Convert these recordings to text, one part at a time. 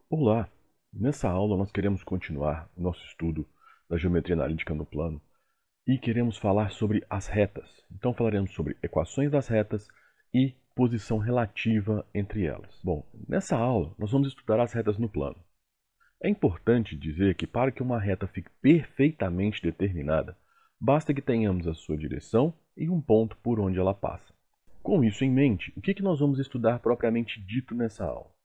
Olá! Nessa aula nós queremos continuar o nosso estudo da geometria analítica no plano e queremos falar sobre as retas. Então falaremos sobre equações das retas e posição relativa entre elas. Bom, nessa aula nós vamos estudar as retas no plano. É importante dizer que para que uma reta fique perfeitamente determinada, basta que tenhamos a sua direção e um ponto por onde ela passa. Com isso em mente, o que nós vamos estudar propriamente dito nessa aula?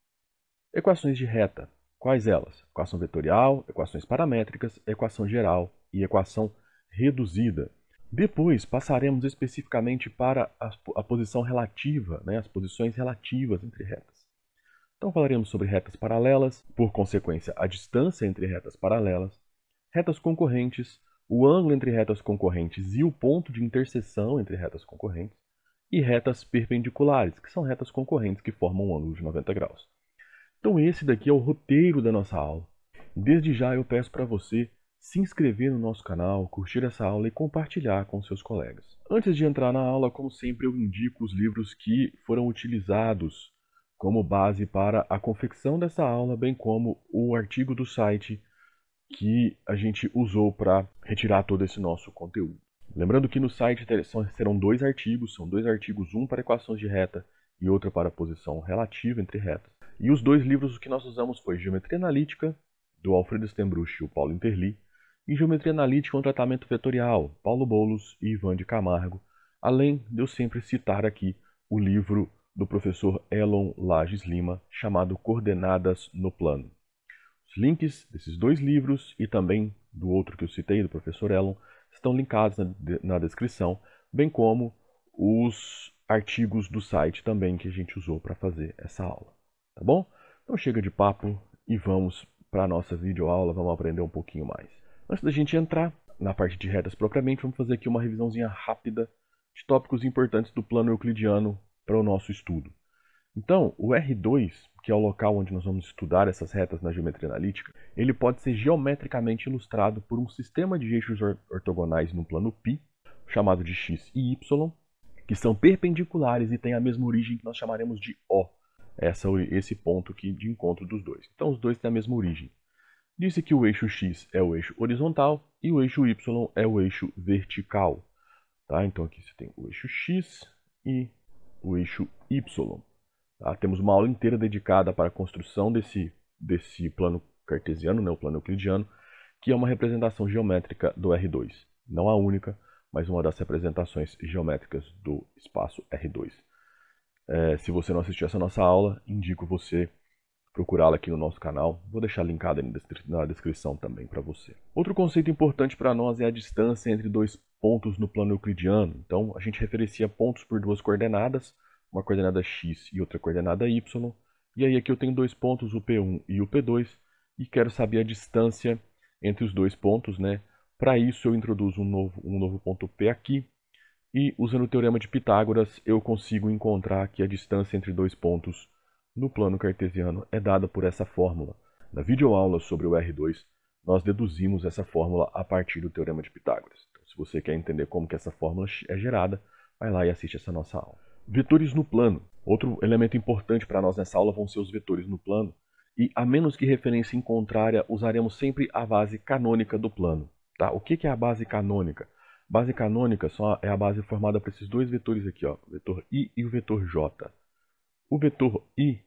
Equações de reta. Quais elas? Equação vetorial, equações paramétricas, equação geral e equação reduzida. Depois passaremos especificamente para a posição relativa, as posições relativas entre retas. Então falaremos sobre retas paralelas, por consequência a distância entre retas paralelas, retas concorrentes, o ângulo entre retas concorrentes e o ponto de interseção entre retas concorrentes, e retas perpendiculares, que são retas concorrentes que formam um ângulo de 90 graus. Então esse daqui é o roteiro da nossa aula. Desde já eu peço para você se inscrever no nosso canal, curtir essa aula e compartilhar com seus colegas. Antes de entrar na aula, como sempre, eu indico os livros que foram utilizados como base para a confecção dessa aula, bem como o artigo do site que a gente usou para retirar todo esse nosso conteúdo. Lembrando que no site serão dois artigos, um para equações de reta e outro para a posição relativa entre retas. E os dois livros que nós usamos foi Geometria Analítica, do Alfredo Stembruch e o Paulo Interli, e Geometria Analítica com Tratamento Vetorial, Paulo Boulos e Ivan de Camargo, além de eu sempre citar aqui o livro do professor Elon Lages Lima, chamado Coordenadas no Plano. Os links desses dois livros e também do outro que eu citei, do professor Elon, estão linkados na descrição, bem como os artigos do site também que a gente usou para fazer essa aula. Tá bom? Então chega de papo e vamos para a nossa videoaula, vamos aprender um pouquinho mais. Antes da gente entrar na parte de retas propriamente, vamos fazer aqui uma revisãozinha rápida de tópicos importantes do plano euclidiano para o nosso estudo. Então, o R2, que é o local onde nós vamos estudar essas retas na geometria analítica, ele pode ser geometricamente ilustrado por um sistema de eixos ortogonais no plano π, chamado de x e y, que são perpendiculares e têm a mesma origem que nós chamaremos de O. Esse ponto aqui de encontro dos dois. Então, os dois têm a mesma origem. Disse que o eixo x é o eixo horizontal e o eixo y é o eixo vertical. Tá? Então, aqui você tem o eixo x e o eixo y. Tá? Temos uma aula inteira dedicada para a construção desse plano cartesiano, o plano euclidiano, que é uma representação geométrica do R2. Não a única, mas uma das representações geométricas do espaço R2. Se você não assistiu essa nossa aula, indico você procurá-la aqui no nosso canal. Vou deixar linkado na descrição também para você. Outro conceito importante para nós é a distância entre dois pontos no plano euclidiano. Então, a gente referencia pontos por duas coordenadas, uma coordenada x e outra coordenada y. E aí aqui eu tenho dois pontos, o P1 e o P2, e quero saber a distância entre os dois pontos, né? Para isso eu introduzo um novo ponto P aqui, e usando o teorema de Pitágoras eu consigo encontrar que a distância entre dois pontos no plano cartesiano é dada por essa fórmula. Na videoaula sobre o R2, nós deduzimos essa fórmula a partir do teorema de Pitágoras. Então, se você quer entender como que essa fórmula é gerada, vai lá e assiste essa nossa aula. Vetores no plano. Outro elemento importante para nós nessa aula vão ser os vetores no plano. E, a menos que referência em contrária, usaremos sempre a base canônica do plano. Tá? O que é a base canônica? Base canônica é a base formada por esses dois vetores aqui, ó, o vetor I e o vetor J. O vetor I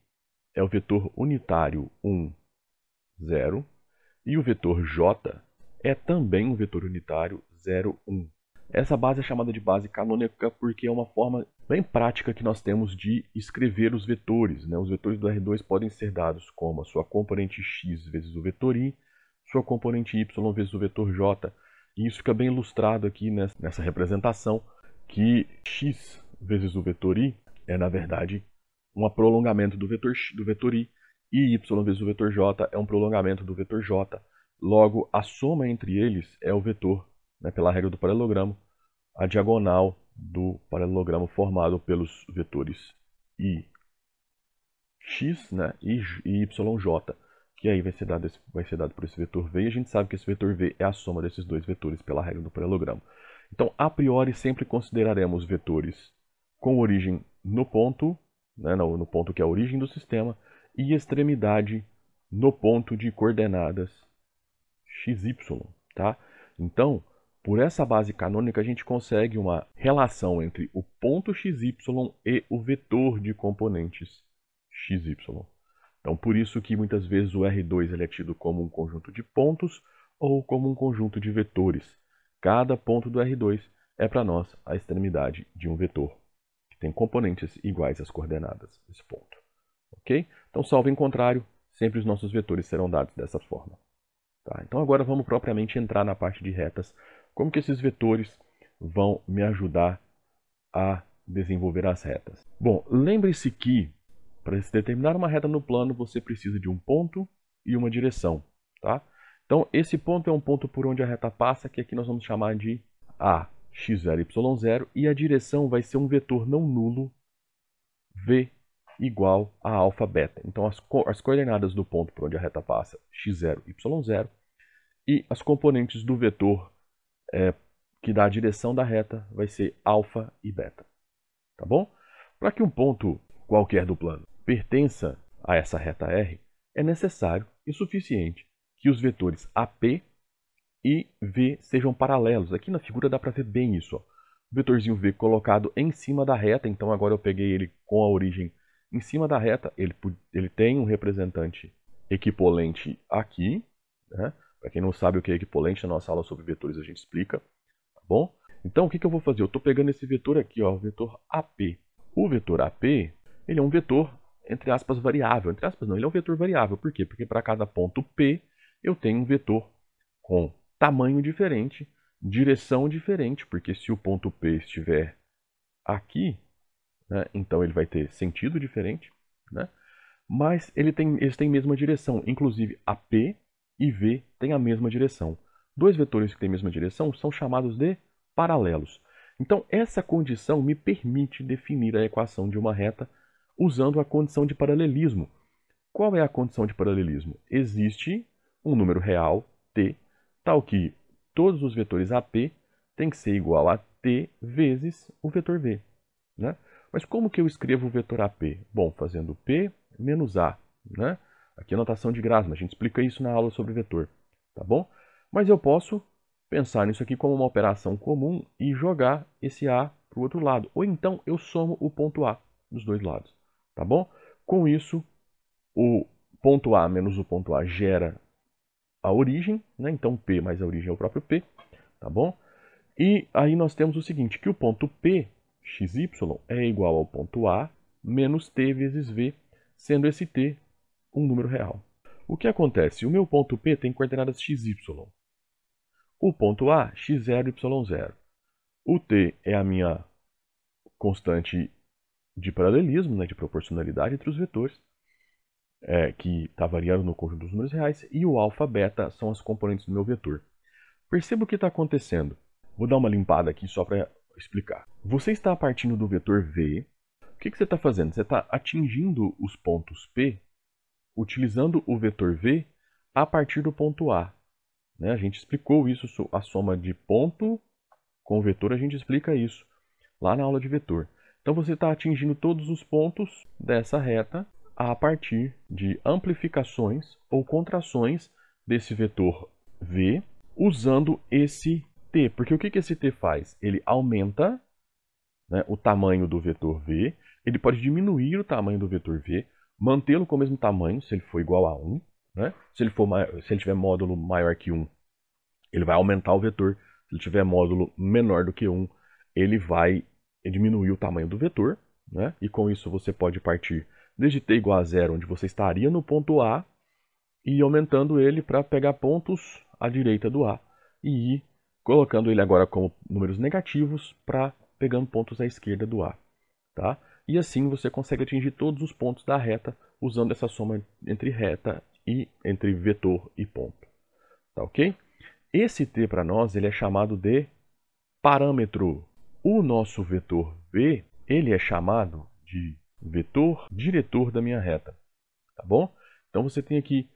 é o vetor unitário 1, 0, e o vetor J é também um vetor unitário 0, 1. Essa base é chamada de base canônica porque é uma forma bem prática que nós temos de escrever os vetores. Né? Os vetores do R2 podem ser dados como a sua componente x vezes o vetor I, sua componente y vezes o vetor J. E isso fica bem ilustrado aqui nessa representação, que x vezes o vetor I é, na verdade, um prolongamento do vetor I, e y vezes o vetor J é um prolongamento do vetor J. Logo, a soma entre eles é o vetor, né, pela regra do paralelogramo, a diagonal do paralelogramo formado pelos vetores Ix, né, e YJ, que aí vai ser dado por esse vetor V, e a gente sabe que esse vetor V é a soma desses dois vetores pela regra do paralelogramo. Então, a priori, sempre consideraremos vetores com origem no ponto, né, no ponto que é a origem do sistema, e extremidade no ponto de coordenadas xy, tá? Então, por essa base canônica, a gente consegue uma relação entre o ponto xy e o vetor de componentes xy. Então, por isso que muitas vezes o R2 ele é tido como um conjunto de pontos ou como um conjunto de vetores. Cada ponto do R2 é para nós a extremidade de um vetor, que tem componentes iguais às coordenadas desse ponto. Ok? Então, salvo em contrário, sempre os nossos vetores serão dados dessa forma. Tá? Então, agora vamos propriamente entrar na parte de retas. Como que esses vetores vão me ajudar a desenvolver as retas? Bom, lembre-se que para se determinar uma reta no plano, você precisa de um ponto e uma direção. Tá? Então, esse ponto é um ponto por onde a reta passa, que aqui nós vamos chamar de A, x0, y0, e a direção vai ser um vetor não nulo, v igual a alfa beta. Então, as coordenadas do ponto por onde a reta passa, x0, y0, e as componentes do vetor que dá a direção da reta vai ser alfa e beta. Tá bom? Para que um ponto qualquer do plano pertença a essa reta R, é necessário e suficiente que os vetores AP e V sejam paralelos. Aqui na figura dá para ver bem isso. Ó. O vetorzinho V colocado em cima da reta, então agora eu peguei ele com a origem em cima da reta, ele tem um representante equipolente aqui. Né? Para quem não sabe o que é equipolente, na nossa aula sobre vetores a gente explica. Tá bom? Então o que eu vou fazer? Eu estou pegando esse vetor aqui, ó, o vetor AP. O vetor AP ele é um vetor, entre aspas, variável. Entre aspas não, ele é um vetor variável. Por quê? Porque para cada ponto P eu tenho um vetor com tamanho diferente, direção diferente, porque se o ponto P estiver aqui, né, então ele vai ter sentido diferente, né? Mas eles têm a mesma direção, inclusive a P e V têm a mesma direção. Dois vetores que têm a mesma direção são chamados de paralelos. Então essa condição me permite definir a equação de uma reta usando a condição de paralelismo. Qual é a condição de paralelismo? Existe um número real, t, tal que todos os vetores AP têm que ser igual a t vezes o vetor v. Né? Mas como que eu escrevo o vetor AP? Bom, fazendo P menos A. Né? Aqui é a notação de Grassmann, a gente explica isso na aula sobre vetor. Tá bom? Mas eu posso pensar nisso aqui como uma operação comum e jogar esse A para o outro lado. Ou então eu somo o ponto A dos dois lados. Tá bom? Com isso, o ponto A menos o ponto A gera a origem, né? Então P mais a origem é o próprio P, tá bom? E aí nós temos o seguinte, que o ponto P, xy, é igual ao ponto A menos T vezes V, sendo esse T um número real. O que acontece? O meu ponto P tem coordenadas xy. O ponto A, x0, y0. O T é a minha constante de paralelismo, né, de proporcionalidade entre os vetores, que está variando no conjunto dos números reais, e o alfa, beta são as componentes do meu vetor. Perceba o que está acontecendo. Vou dar uma limpada aqui só para explicar. Você está partindo do vetor V. O que você está fazendo? Você está atingindo os pontos P utilizando o vetor V a partir do ponto A. Né? A gente explicou isso, a soma de ponto com vetor, a gente explica isso lá na aula de vetor. Então você está atingindo todos os pontos dessa reta a partir de amplificações ou contrações desse vetor V usando esse T. Porque o que esse T faz? Ele aumenta, né, o tamanho do vetor V, ele pode diminuir o tamanho do vetor V, mantê-lo com o mesmo tamanho, se ele for igual a 1. Né? Se ele tiver módulo maior que 1, ele vai aumentar o vetor. Se ele tiver módulo menor do que 1, ele vai diminuir o tamanho do vetor. Né? E com isso você pode partir desde t igual a 0, onde você estaria no ponto A, e ir aumentando ele para pegar pontos à direita do A. E ir colocando ele agora como números negativos para pegando pontos à esquerda do A. Tá? E assim você consegue atingir todos os pontos da reta usando essa soma entre reta e entre vetor e ponto. Tá ok? Esse t para nós ele é chamado de parâmetro. O nosso vetor v ele é chamado de vetor diretor da minha reta. Tá bom? Então você tem aqui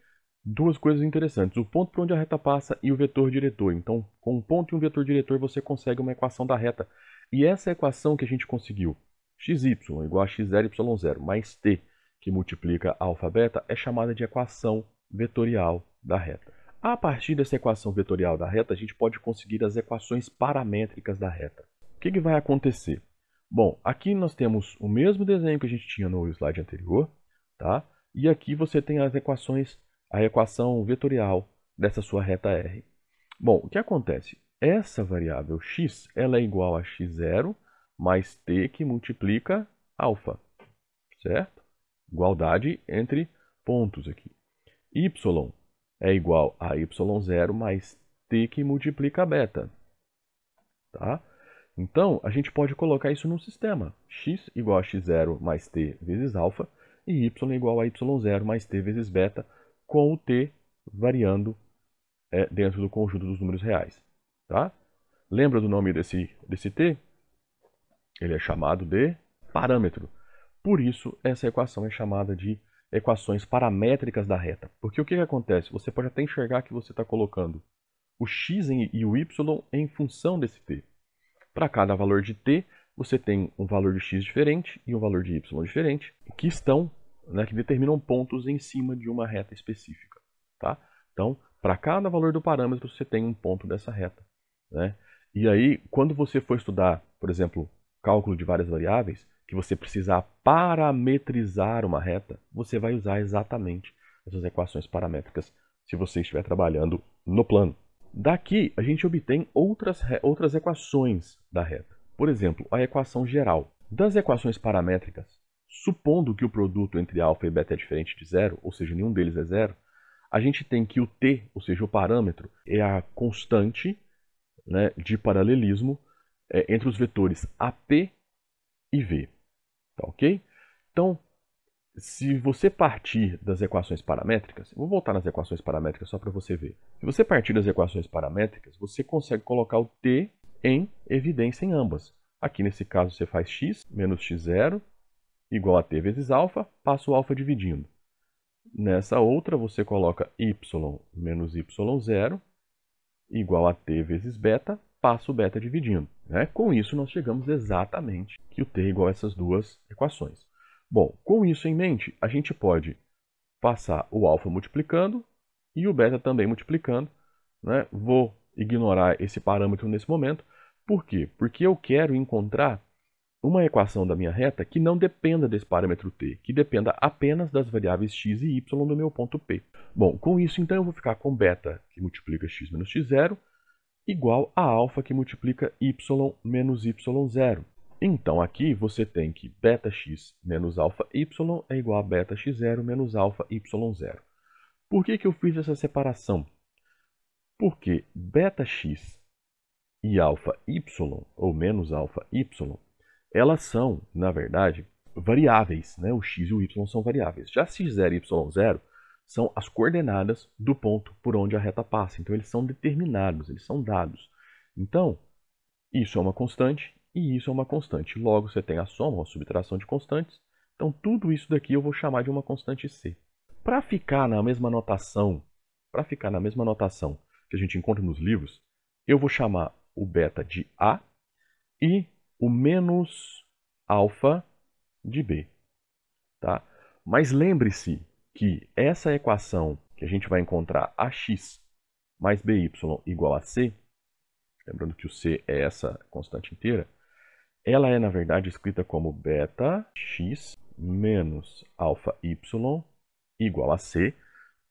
duas coisas interessantes. O ponto por onde a reta passa e o vetor diretor. Então, com um ponto e um vetor diretor, você consegue uma equação da reta. E essa equação que a gente conseguiu, xy igual a x0, y0, mais t, que multiplica alfa, beta, é chamada de equação vetorial da reta. A partir dessa equação vetorial da reta, a gente pode conseguir as equações paramétricas da reta. O que vai acontecer? Bom, aqui nós temos o mesmo desenho que a gente tinha no slide anterior, tá? E aqui você tem as equações, a equação vetorial dessa sua reta R. Bom, o que acontece? Essa variável x, ela é igual a x0 mais t que multiplica alfa, certo? Igualdade entre pontos aqui. Y é igual a y0 mais t que multiplica beta, tá? Então, a gente pode colocar isso num sistema. X igual a x0 mais t vezes alfa e y igual a y0 mais t vezes beta, com o t variando dentro do conjunto dos números reais. Tá? Lembra do nome desse t? Ele é chamado de parâmetro. Por isso, essa equação é chamada de equações paramétricas da reta. Porque o que acontece? Você pode até enxergar que você está colocando o x e o y em função desse t. Para cada valor de t, você tem um valor de x diferente e um valor de y diferente, que que determinam pontos em cima de uma reta específica. Tá? Então, para cada valor do parâmetro, você tem um ponto dessa reta. Né? E aí, quando você for estudar, por exemplo, cálculo de várias variáveis, que você precisar parametrizar uma reta, você vai usar exatamente essas equações paramétricas se você estiver trabalhando no plano. Daqui, a gente obtém outras equações da reta. Por exemplo, a equação geral. Das equações paramétricas, supondo que o produto entre alfa e beta é diferente de zero, ou seja, nenhum deles é zero, a gente tem que o t, ou seja, o parâmetro, é a constante, né, de paralelismo entre os vetores AP e V. Tá ok? Então, se você partir das equações paramétricas, eu vou voltar nas equações paramétricas só para você ver. Se você partir das equações paramétricas, você consegue colocar o t em evidência em ambas. Aqui nesse caso você faz x menos x0 igual a t vezes alfa, passa o alfa dividindo. Nessa outra você coloca y menos y0 igual a t vezes beta, passa o beta dividindo. Né? Com isso nós chegamos exatamente que o t é igual a essas duas equações. Bom, com isso em mente, a gente pode passar o alfa multiplicando e o beta também multiplicando. Né? Vou ignorar esse parâmetro nesse momento. Por quê? Porque eu quero encontrar uma equação da minha reta que não dependa desse parâmetro t, que dependa apenas das variáveis x e y do meu ponto P. Bom, com isso então eu vou ficar com beta que multiplica x menos x0 igual a alfa que multiplica y menos y0. Então, aqui você tem que beta-x menos alfa-y é igual a beta-x0 menos alfa-y0. Por que eu fiz essa separação? Porque beta-x e alfa-y, ou menos alfa-y, elas são, na verdade, variáveis. Né? O x e o y são variáveis. Já x0 e y0 são as coordenadas do ponto por onde a reta passa. Então, eles são determinados, eles são dados. Então, isso é uma constante e isso é uma constante. Logo, você tem a soma ou a subtração de constantes. Então, tudo isso daqui eu vou chamar de uma constante C. Para ficar na mesma notação, que a gente encontra nos livros, eu vou chamar o beta de A e o menos alfa de B. Tá? Mas lembre-se que essa equação que a gente vai encontrar ax mais by igual a c, lembrando que o c é essa constante inteira, ela é, na verdade, escrita como beta-x menos alfa-y igual a c,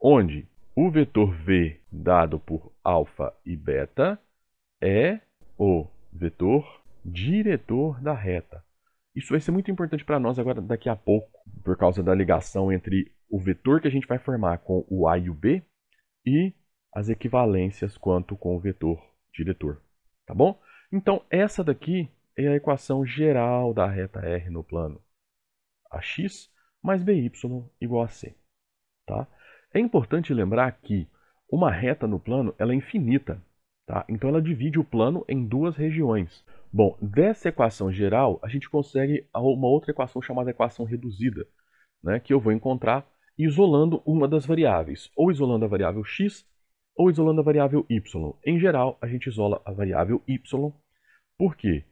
onde o vetor v dado por alfa e beta é o vetor diretor da reta. Isso vai ser muito importante para nós agora daqui a pouco, por causa da ligação entre o vetor que a gente vai formar com o A e o B e as equivalências quanto com o vetor diretor. Tá bom? Então, essa daqui é a equação geral da reta R no plano. Ax mais by igual a c. Tá? É importante lembrar que uma reta no plano ela é infinita. Tá? Então, ela divide o plano em duas regiões. Bom, dessa equação geral, a gente consegue uma outra equação chamada equação reduzida, né, que eu vou encontrar isolando uma das variáveis, ou isolando a variável x, ou isolando a variável y. Em geral, a gente isola a variável y. Por quê?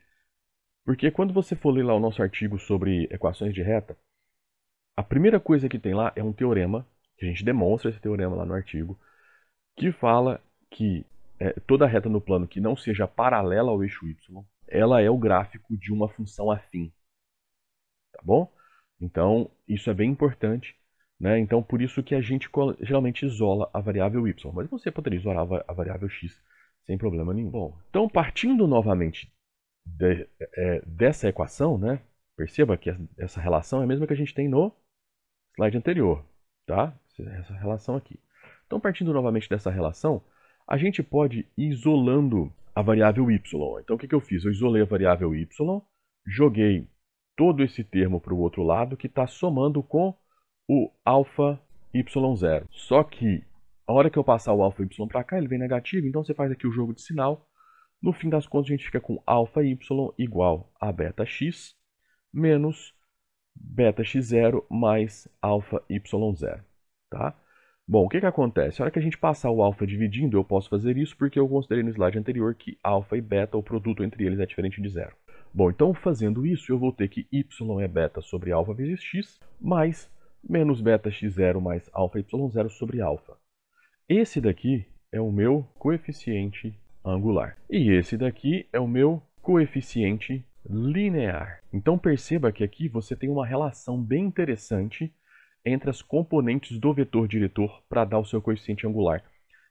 Porque quando você for ler lá o nosso artigo sobre equações de reta, a primeira coisa que tem lá é um teorema que a gente demonstra esse teorema lá no artigo, que fala que toda reta no plano que não seja paralela ao eixo y, ela é o gráfico de uma função afim. Tá bom? Então, isso é bem importante, né? Então, por isso que a gente geralmente isola a variável y, mas você poderia isolar a variável x sem problema nenhum. Bom, então, partindo novamente dessa equação, né? Perceba que essa relação é a mesma que a gente tem no slide anterior, tá? Essa relação aqui. Então, partindo novamente dessa relação, a gente pode ir isolando a variável y. Então, o que eu fiz? Eu isolei a variável y, joguei todo esse termo para o outro lado, que está somando com o alfa y0. Só que, a hora que eu passar o alfa y para cá, ele vem negativo, então você faz aqui o jogo de sinal. No fim das contas, a gente fica com alfa y igual a beta x menos beta x0 mais alfa y0, tá? Bom, o que acontece? A hora que a gente passar o alfa dividindo, eu posso fazer isso porque eu considerei no slide anterior que alfa e beta, o produto entre eles é diferente de zero. Bom, então fazendo isso, eu vou ter que y é beta sobre alfa vezes x, mais menos beta x0 mais alfa y0 sobre alfa. Esse daqui é o meu coeficiente angular. E esse daqui é o meu coeficiente linear. Então perceba que aqui você tem uma relação bem interessante entre as componentes do vetor diretor para dar o seu coeficiente angular.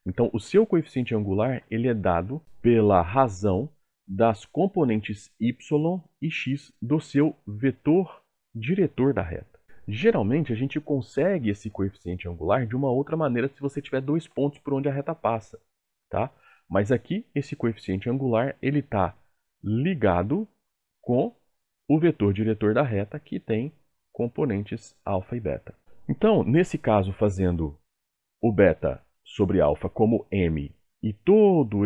Então o seu coeficiente angular ele é dado pela razão das componentes y e x do seu vetor diretor da reta. Geralmente a gente consegue esse coeficiente angular de uma outra maneira se você tiver dois pontos por onde a reta passa, tá? Mas aqui esse coeficiente angular ele está ligado com o vetor diretor da reta que tem componentes alfa e beta. Então, nesse caso, fazendo o beta sobre alfa como m e todo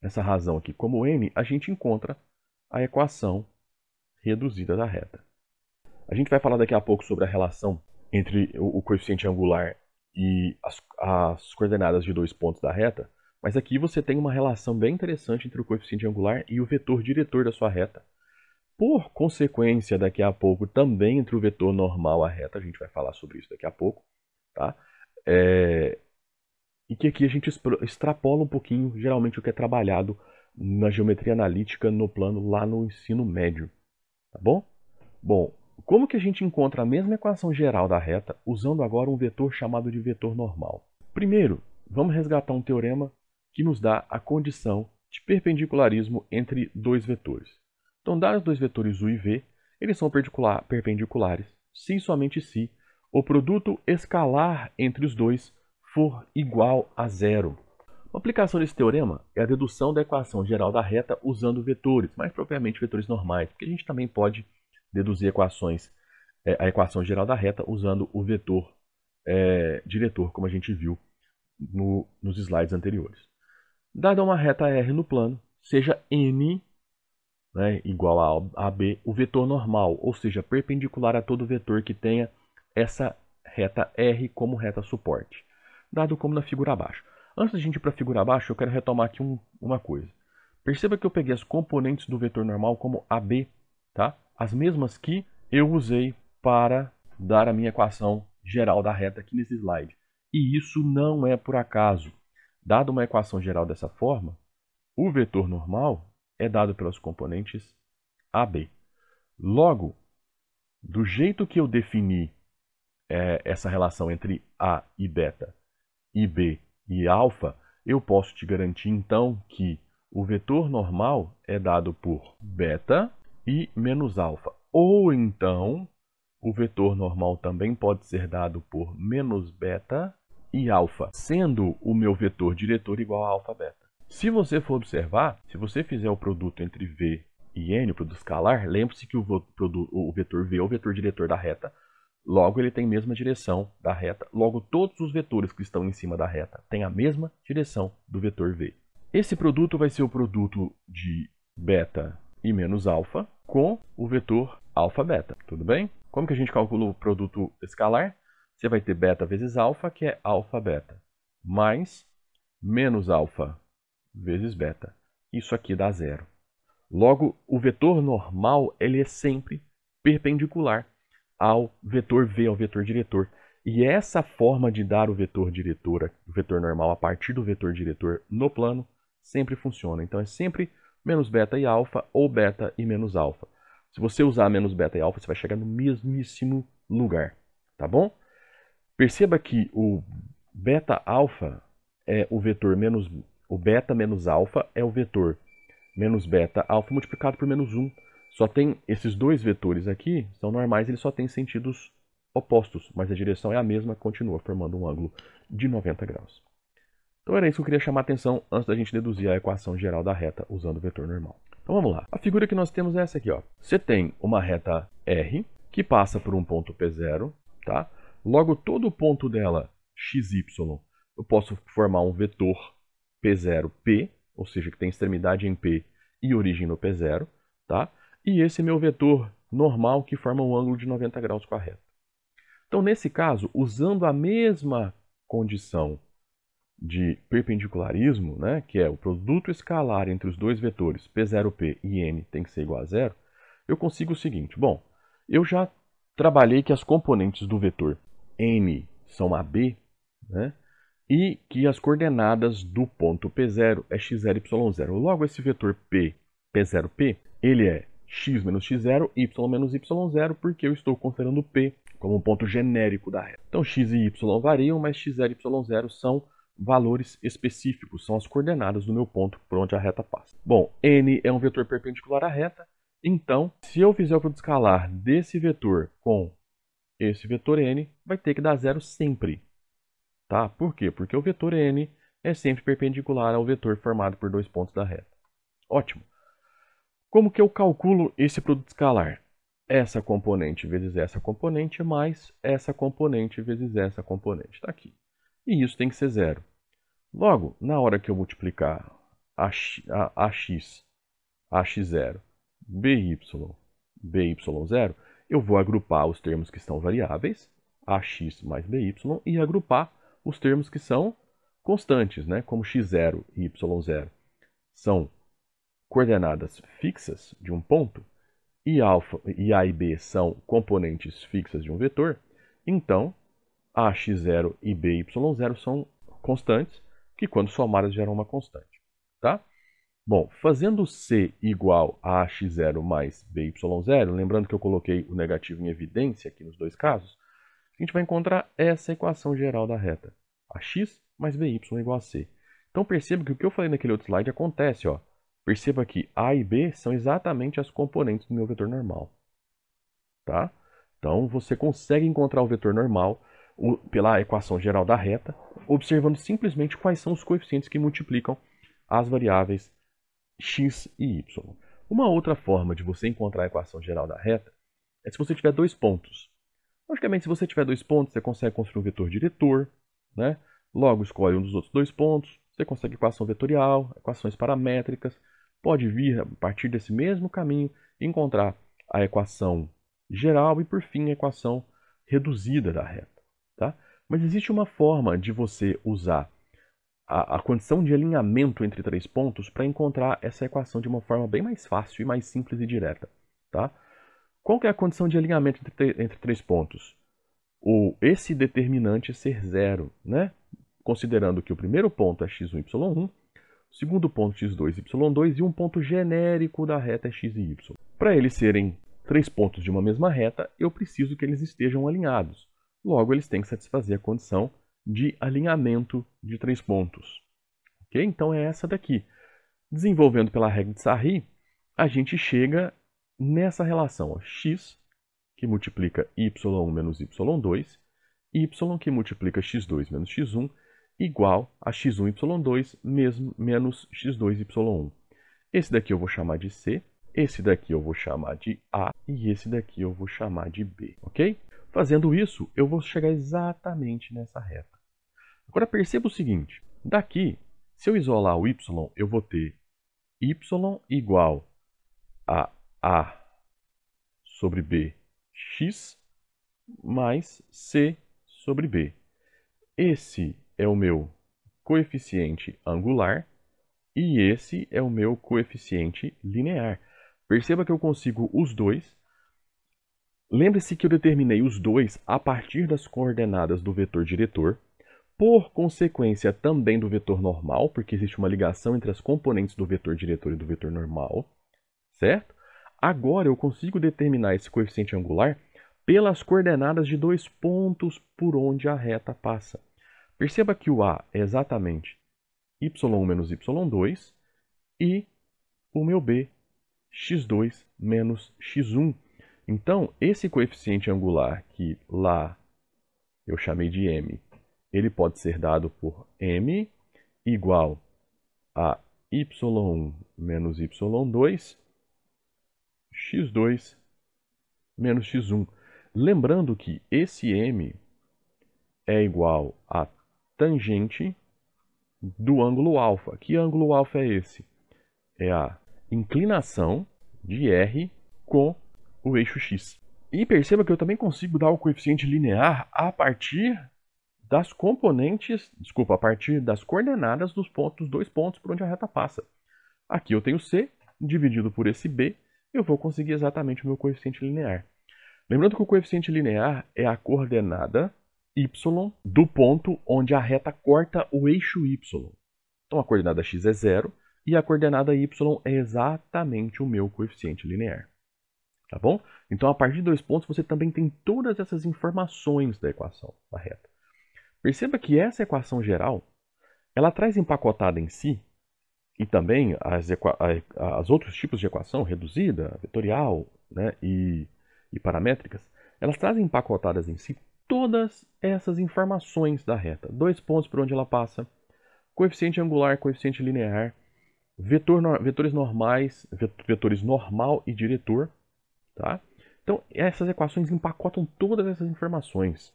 essa razão aqui como n, a gente encontra a equação reduzida da reta. A gente vai falar daqui a pouco sobre a relação entre o coeficiente angular e as coordenadas de dois pontos da reta, mas aqui você tem uma relação bem interessante entre o coeficiente angular e o vetor diretor da sua reta. Por consequência, daqui a pouco, também entre o vetor normal à reta, a gente vai falar sobre isso daqui a pouco, tá? E que aqui a gente extrapola um pouquinho, geralmente, o que é trabalhado na geometria analítica no plano lá no ensino médio, tá bom? Bom, como que a gente encontra a mesma equação geral da reta usando agora um vetor chamado de vetor normal? Primeiro, vamos resgatar um teorema que nos dá a condição de perpendicularismo entre dois vetores. Então, dados dois vetores u e v, eles são perpendiculares se e somente se o produto escalar entre os dois for igual a zero. Uma aplicação desse teorema é a dedução da equação geral da reta usando vetores, mais propriamente vetores normais, porque a gente também pode deduzir a equação geral da reta usando o vetor diretor, como a gente viu nos slides anteriores. Dada uma reta R no plano, seja n igual a AB, o vetor normal, ou seja, perpendicular a todo vetor que tenha essa reta R como reta suporte, dado como na figura abaixo. Antes de a gente ir para a figura abaixo, eu quero retomar aqui uma coisa. Perceba que eu peguei as componentes do vetor normal como AB, tá? As mesmas que eu usei para dar a minha equação geral da reta aqui nesse slide. E isso não é por acaso. Dada uma equação geral dessa forma, o vetor normal é dado pelas componentes AB. Logo, do jeito que eu defini essa relação entre A e beta, e B e alfa, eu posso te garantir então que o vetor normal é dado por beta e menos alfa. Ou então, o vetor normal também pode ser dado por menos beta e alfa, sendo o meu vetor diretor igual a alfa beta. Se você for observar, se você fizer o produto entre V e N, o produto escalar, lembre-se que o vetor V é o vetor diretor da reta, logo ele tem a mesma direção da reta, logo todos os vetores que estão em cima da reta têm a mesma direção do vetor V. Esse produto vai ser o produto de beta e menos alfa com o vetor alfa beta, tudo bem? Como que a gente calcula o produto escalar? Você vai ter beta vezes alfa, que é alfa beta, mais menos alfa vezes beta. Isso aqui dá zero. Logo, o vetor normal ele é sempre perpendicular ao vetor V, ao vetor diretor. E essa forma de dar o vetor diretor, o vetor normal a partir do vetor diretor no plano, sempre funciona. Então é sempre menos beta e alfa ou beta e menos alfa. Se você usar menos beta e alfa, você vai chegar no mesmíssimo lugar, tá bom? Perceba que o beta alfa é o vetor menos... O beta menos alfa é o vetor menos beta alfa multiplicado por menos 1. Só tem esses dois vetores aqui, são normais, eles só têm sentidos opostos, mas a direção é a mesma, continua formando um ângulo de 90 graus. Então era isso que eu queria chamar a atenção antes da gente deduzir a equação geral da reta usando o vetor normal. Então vamos lá. A figura que nós temos é essa aqui, ó. Você tem uma reta R que passa por um ponto P0, tá? Logo, todo ponto dela, XY, eu posso formar um vetor P0P, ou seja, que tem extremidade em P e origem no P0, tá? E esse meu vetor normal que forma um ângulo de 90 graus com a reta. Então, nesse caso, usando a mesma condição de perpendicularismo, né, que é o produto escalar entre os dois vetores P0P e N tem que ser igual a zero, eu consigo o seguinte. Bom, eu já trabalhei que as componentes do vetor N são AB, né, e que as coordenadas do ponto P0 é x0, y0. Logo, esse vetor P, P0P, ele é x menos x0, y menos y0, porque eu estou considerando P como um ponto genérico da reta. Então, x e y variam, mas x0 e y0 são valores específicos, são as coordenadas do meu ponto por onde a reta passa. Bom, n é um vetor perpendicular à reta, então, se eu fizer o produto escalar desse vetor com esse vetor n, vai ter que dar zero sempre. Tá? Por quê? Porque o vetor n é sempre perpendicular ao vetor formado por dois pontos da reta. Ótimo. Como que eu calculo esse produto escalar? Essa componente vezes essa componente mais essa componente vezes essa componente. Está aqui. E isso tem que ser zero. Logo, na hora que eu multiplicar AX, AX0, BY, BY0, eu vou agrupar os termos que são variáveis, AX mais BY, e agrupar os termos que são constantes, né? Como x0 e y0 são coordenadas fixas de um ponto, e A e B são componentes fixas de um vetor, então AX0 e BY0 são constantes, que quando somadas geram uma constante. Tá? Bom, fazendo C igual a AX0 mais BY0, lembrando que eu coloquei o negativo em evidência aqui nos dois casos, a gente vai encontrar essa equação geral da reta. AX mais BY igual a C. Então perceba que o que eu falei naquele outro slide acontece, ó. Perceba que A e B são exatamente as componentes do meu vetor normal. Tá? Então você consegue encontrar o vetor normal pela equação geral da reta, observando simplesmente quais são os coeficientes que multiplicam as variáveis x e y. Uma outra forma de você encontrar a equação geral da reta é se você tiver dois pontos. Logicamente, se você tiver dois pontos, você consegue construir um vetor diretor, né? Logo, escolhe um dos outros dois pontos, você consegue equação vetorial, equações paramétricas, pode vir a partir desse mesmo caminho encontrar a equação geral e, por fim, a equação reduzida da reta. Tá? Mas existe uma forma de você usar a condição de alinhamento entre três pontos para encontrar essa equação de uma forma bem mais fácil e mais simples e direta. Tá? Qual que é a condição de alinhamento entre três pontos? Esse determinante ser zero, né? Considerando que o primeiro ponto é x1, y1, o segundo ponto x2, y2 e um ponto genérico da reta é x e y. Para eles serem três pontos de uma mesma reta, eu preciso que eles estejam alinhados. Logo, eles têm que satisfazer a condição de alinhamento de três pontos. Ok? Então é essa daqui. Desenvolvendo pela regra de Sarri, a gente chega nessa relação, ó, x que multiplica y1 menos y2, y que multiplica x2 menos x1, igual a x1, y2 menos x2, y1. Esse daqui eu vou chamar de C, esse daqui eu vou chamar de A e esse daqui eu vou chamar de B, ok? Fazendo isso, eu vou chegar exatamente nessa reta. Agora perceba o seguinte, daqui, se eu isolar o y, eu vou ter y igual a sobre b x mais c sobre b. Esse é o meu coeficiente angular e esse é o meu coeficiente linear. Perceba que eu consigo os dois Lembre-se que eu determinei os dois a partir das coordenadas do vetor diretor, por consequência também do vetor normal, porque existe uma ligação entre as componentes do vetor diretor e do vetor normal, certo? Agora eu consigo determinar esse coeficiente angular pelas coordenadas de dois pontos por onde a reta passa. Perceba que o A é exatamente y1 menos y2 e o meu B, x2 menos x1. Então, esse coeficiente angular que lá eu chamei de m, ele pode ser dado por m igual a y1 menos y2, x2 menos x1. Lembrando que esse m é igual a tangente do ângulo alfa. Que ângulo alfa é esse? É a inclinação de R com o eixo x. E perceba que eu também consigo dar o coeficiente linear a partir das componentes, desculpa, a partir das coordenadas dos dois pontos por onde a reta passa. Aqui eu tenho C dividido por esse B, eu vou conseguir exatamente o meu coeficiente linear. Lembrando que o coeficiente linear é a coordenada y do ponto onde a reta corta o eixo y. Então a coordenada x é 0 e a coordenada y é exatamente o meu coeficiente linear. Tá bom? Então a partir de dois pontos você também tem todas essas informações da equação da reta. Perceba que essa equação geral, ela traz empacotada em si, e também as outros tipos de equação, reduzida, vetorial, né, e paramétricas, elas trazem empacotadas em si todas essas informações da reta. Dois pontos por onde ela passa, coeficiente angular, coeficiente linear, vetores normais, vetores normal e diretor. Tá? Então, essas equações empacotam todas essas informações.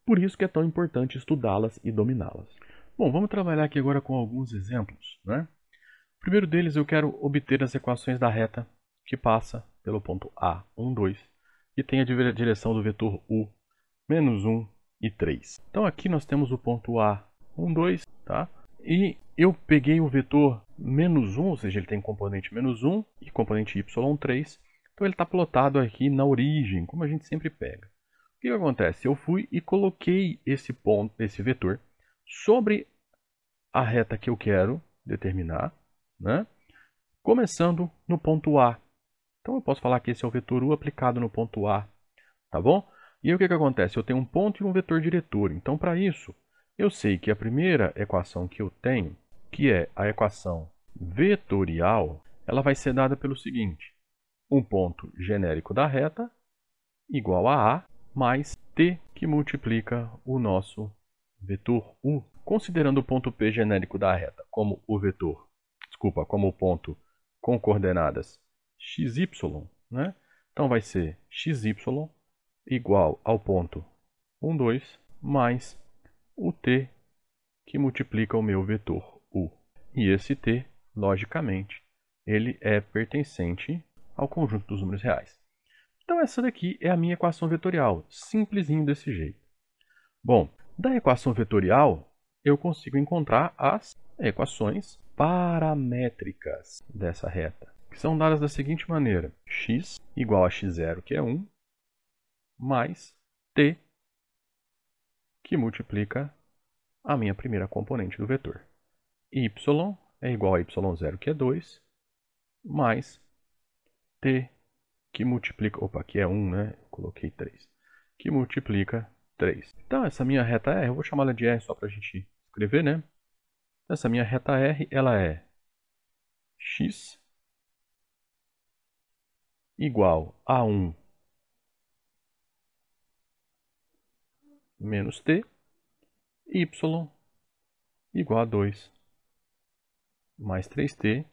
Por isso que é tão importante estudá-las e dominá-las. Bom, vamos trabalhar aqui agora com alguns exemplos, né? O primeiro deles, eu quero obter as equações da reta que passa pelo ponto A, 1, 2, e tem a direção do vetor U, menos 1 e 3. Então aqui nós temos o ponto A, 1, 2, tá? E eu peguei o vetor menos 1, ou seja, ele tem componente menos 1 e componente y3. Então ele está plotado aqui na origem, como a gente sempre pega. O que acontece? Eu fui e coloquei esse ponto, esse vetor, sobre a reta que eu quero determinar, né? Começando no ponto A. Então eu posso falar que esse é o vetor U aplicado no ponto A, tá bom? E aí o que acontece? Eu tenho um ponto e um vetor diretor. Então para isso, eu sei que a primeira equação que eu tenho, que é a equação vetorial, ela vai ser dada pelo seguinte: um ponto genérico da reta igual a mais t, que multiplica o nosso vetor U. Considerando o ponto P genérico da reta como o vetor, como o ponto com coordenadas xy, né? Então vai ser xy igual ao ponto 1, 2, mais o t, que multiplica o meu vetor U. E esse t, logicamente, ele é pertencente ao conjunto dos números reais. Então essa daqui é a minha equação vetorial, simplesinho desse jeito. Bom, da equação vetorial, eu consigo encontrar as equações paramétricas dessa reta, que são dadas da seguinte maneira: x igual a x0, que é 1, mais t, que multiplica a minha primeira componente do vetor. Y é igual a y0, que é 2, mais t, que multiplica... Opa, aqui é 1, né? Eu coloquei 3. Que multiplica 3. Então, essa minha reta R, eu vou chamar ela de R só para a gente escrever, né? Essa minha reta R, ela é x igual a 1 menos t, y igual a 2 mais 3t,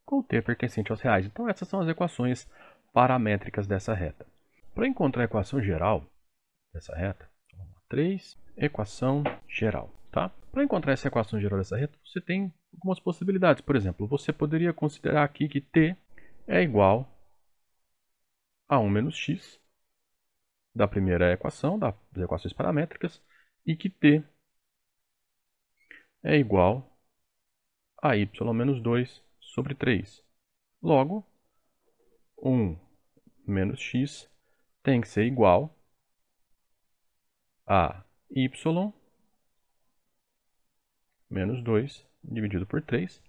com t pertencente aos reais. Então, essas são as equações paramétricas dessa reta. Para encontrar a equação geral dessa reta, 3, equação geral. Tá? Para encontrar essa equação geral dessa reta, você tem algumas possibilidades. Por exemplo, você poderia considerar aqui que t é igual a 1 menos x, da primeira equação, das equações paramétricas, e que t é igual a y menos 2 sobre 3. Logo, 1 menos x tem que ser igual a y menos 2 dividido por 3,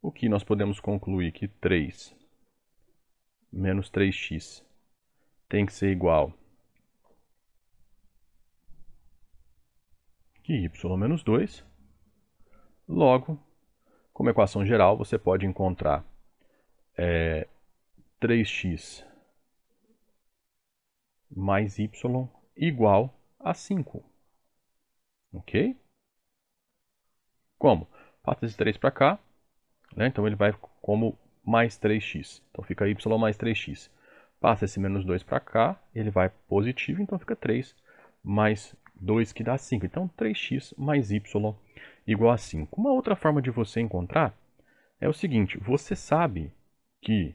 o que nós podemos concluir que 3 menos 3x tem que ser igual que y menos 2. Logo, como equação geral, você pode encontrar 3x mais y igual a 5. Ok? Como? Passa esse 3 para cá, né? Então ele vai como mais 3x. Então fica y mais 3x. Passa esse menos 2 para cá, ele vai positivo, então fica 3 mais 2, que dá 5. Então 3x mais y igual a 5. Uma outra forma de você encontrar é o seguinte: você sabe que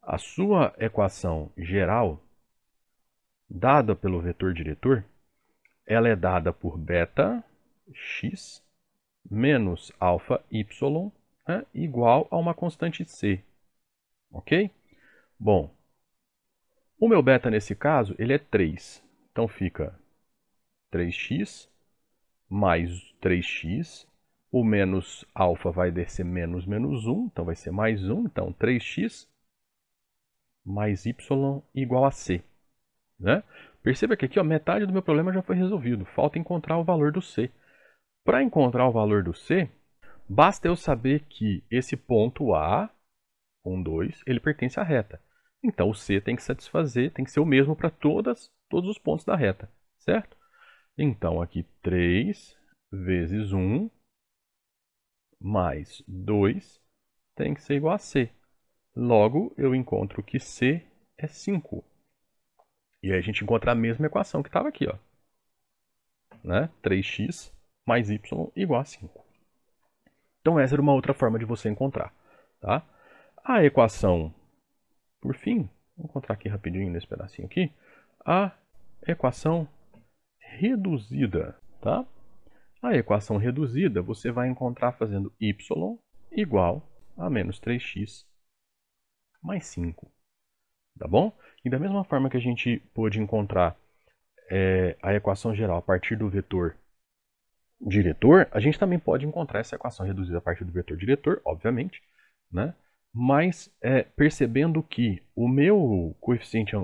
a sua equação geral, dada pelo vetor diretor, ela é dada por beta x menos alfa y, né, igual a uma constante c. Ok? Bom, o meu beta nesse caso, ele é 3. Então fica 3x mais 3x. O menos alfa vai descer menos 1, então vai ser mais 1. Então 3x mais y igual a c. Né? Perceba que aqui metade do meu problema já foi resolvido. Falta encontrar o valor do c. Para encontrar o valor do c, basta eu saber que esse ponto A, 1, 2, ele pertence à reta. Então o c tem que satisfazer, tem que ser o mesmo para todos os pontos da reta, certo? Então aqui 3 vezes 1 mais 2 tem que ser igual a c. Logo, eu encontro que c é 5. E aí a gente encontra a mesma equação que estava aqui, ó, né? 3x mais y igual a 5. Então essa era uma outra forma de você encontrar. Tá? A equação, por fim, vou encontrar aqui rapidinho nesse pedacinho aqui, a equação reduzida. Tá? A equação reduzida você vai encontrar fazendo y igual a menos 3x mais 5. Tá bom? E da mesma forma que a gente pôde encontrar a equação geral a partir do vetor diretor, a gente também pode encontrar essa equação reduzida a partir do vetor diretor, obviamente, né? Mas percebendo que o meu coeficiente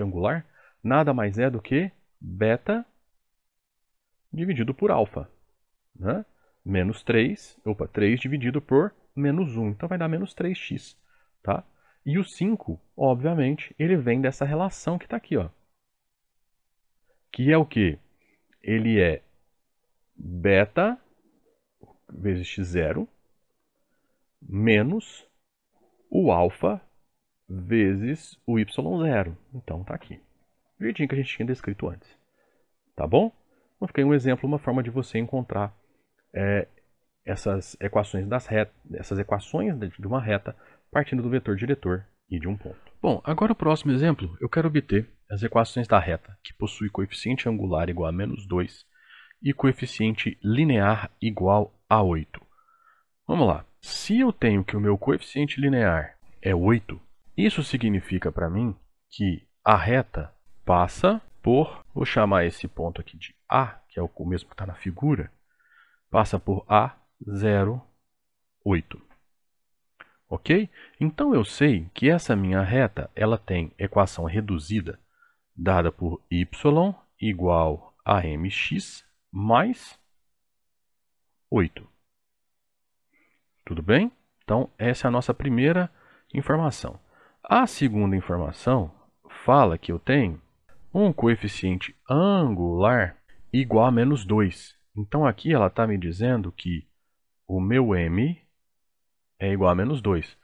angular nada mais é do que beta dividido por alfa, né? Menos 3 dividido por menos 1, então vai dar menos 3x, tá? E o 5, obviamente, ele vem dessa relação que está aqui, ó. Que é o quê? Ele é beta vezes x0 menos o alfa vezes o y0. Então tá aqui. O jeitinho que a gente tinha descrito antes. Tá bom? Então fica aí um exemplo, uma forma de você encontrar essas equações de uma reta partindo do vetor diretor e de um ponto. Bom, agora o próximo exemplo, eu quero obter as equações da reta que possui coeficiente angular igual a menos 2 e coeficiente linear igual a 8. Vamos lá. Se eu tenho que o meu coeficiente linear é 8, isso significa para mim que a reta passa por, vou chamar esse ponto aqui de A, que é o mesmo que está na figura, passa por A0, 8. Ok? Então eu sei que essa minha reta ela tem equação reduzida dada por y igual a mx mais 8. Tudo bem? Então essa é a nossa primeira informação. A segunda informação fala que eu tenho um coeficiente angular igual a menos 2. Então aqui ela está me dizendo que o meu m é igual a menos 2.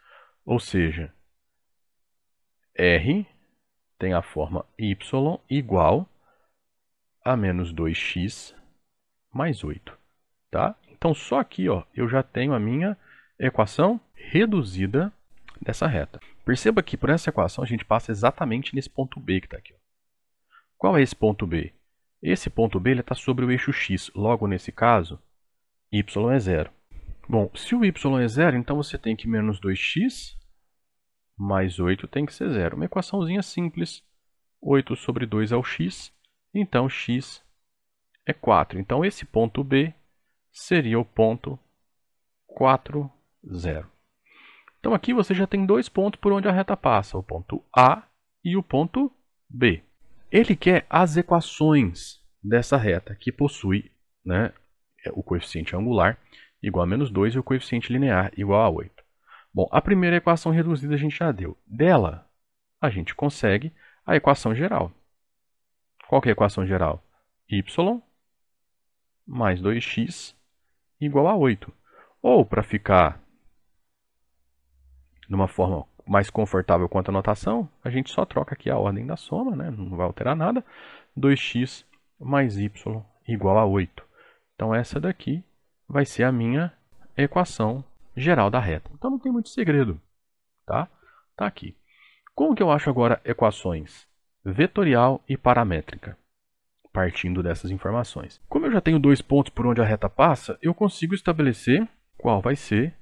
Ou seja, R tem a forma y igual a menos 2x mais 8. Tá? Então, só aqui ó, eu já tenho a minha equação reduzida dessa reta. Perceba que por essa equação a gente passa exatamente nesse ponto B que está aqui. Ó. Qual é esse ponto B? Esse ponto B está sobre o eixo x. Logo, nesse caso, y é 0. Bom, se o y é 0, então você tem que menos 2x mais 8 tem que ser 0. Uma equaçãozinha simples. 8 sobre 2 é o x, então x é 4. Então, esse ponto B seria o ponto 4, 0. Então, aqui você já tem dois pontos por onde a reta passa, o ponto A e o ponto B. Ele quer as equações dessa reta, que possui, né, o coeficiente angular igual a menos 2 e o coeficiente linear igual a 8. Bom, a primeira equação reduzida a gente já deu. Dela, a gente consegue a equação geral. Qual que é a equação geral? Y mais 2x igual a 8. Ou, para ficar de uma forma mais confortável quanto à notação, a gente só troca aqui a ordem da soma, né? Não vai alterar nada. 2x mais y igual a 8. Então, essa daqui vai ser a minha equação geral da reta. Então, não tem muito segredo, tá? Tá aqui. Como que eu acho agora equações vetorial e paramétrica? Partindo dessas informações. Como eu já tenho dois pontos por onde a reta passa, eu consigo estabelecer qual vai ser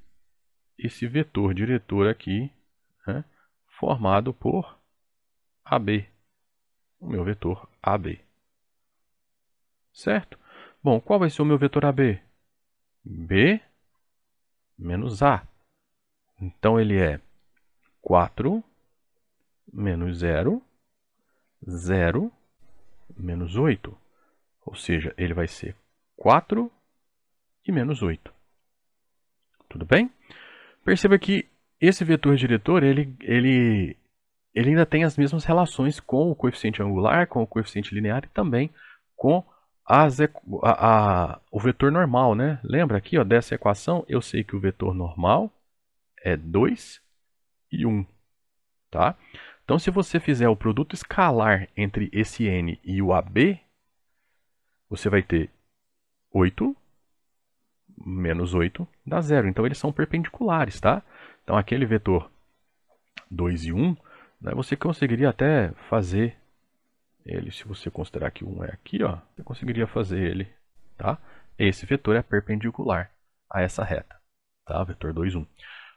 esse vetor diretor aqui, né, formado por AB. O meu vetor AB. Certo? Bom, qual vai ser o meu vetor AB? B menos A. Então, ele é 4 menos 0, 0 menos 8. Ou seja, ele vai ser 4 e menos 8. Tudo bem? Perceba que esse vetor diretor, ele ainda tem as mesmas relações com o coeficiente angular, com o coeficiente linear e também com o vetor normal, né? Lembra aqui, ó, dessa equação, eu sei que o vetor normal é 2 e 1. Tá? Então, se você fizer o produto escalar entre esse n e o AB, você vai ter 8 menos 8 dá 0. Então, eles são perpendiculares, tá? Então, aquele vetor 2 e 1, né, você conseguiria até fazer ele, se você considerar que 1 é aqui, ó, você conseguiria fazer ele, tá? Esse vetor é perpendicular a essa reta, tá? Vetor 2, 1.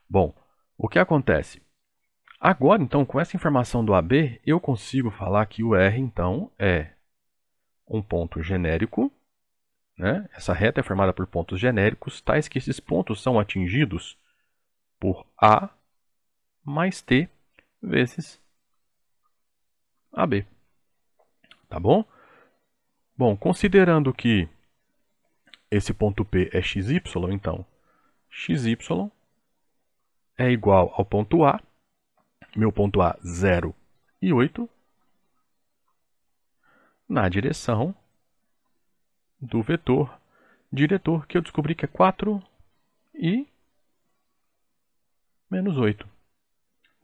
Bom, o que acontece? Agora, então, com essa informação do AB, eu consigo falar que o R, então, é um ponto genérico, né? Essa reta é formada por pontos genéricos, tais que esses pontos são atingidos por A mais T vezes AB. Tá bom? Bom, considerando que esse ponto P é XY, então, XY é igual ao ponto A, meu ponto A, 0 e 8, na direção do vetor diretor, que eu descobri que é 4 e menos 8.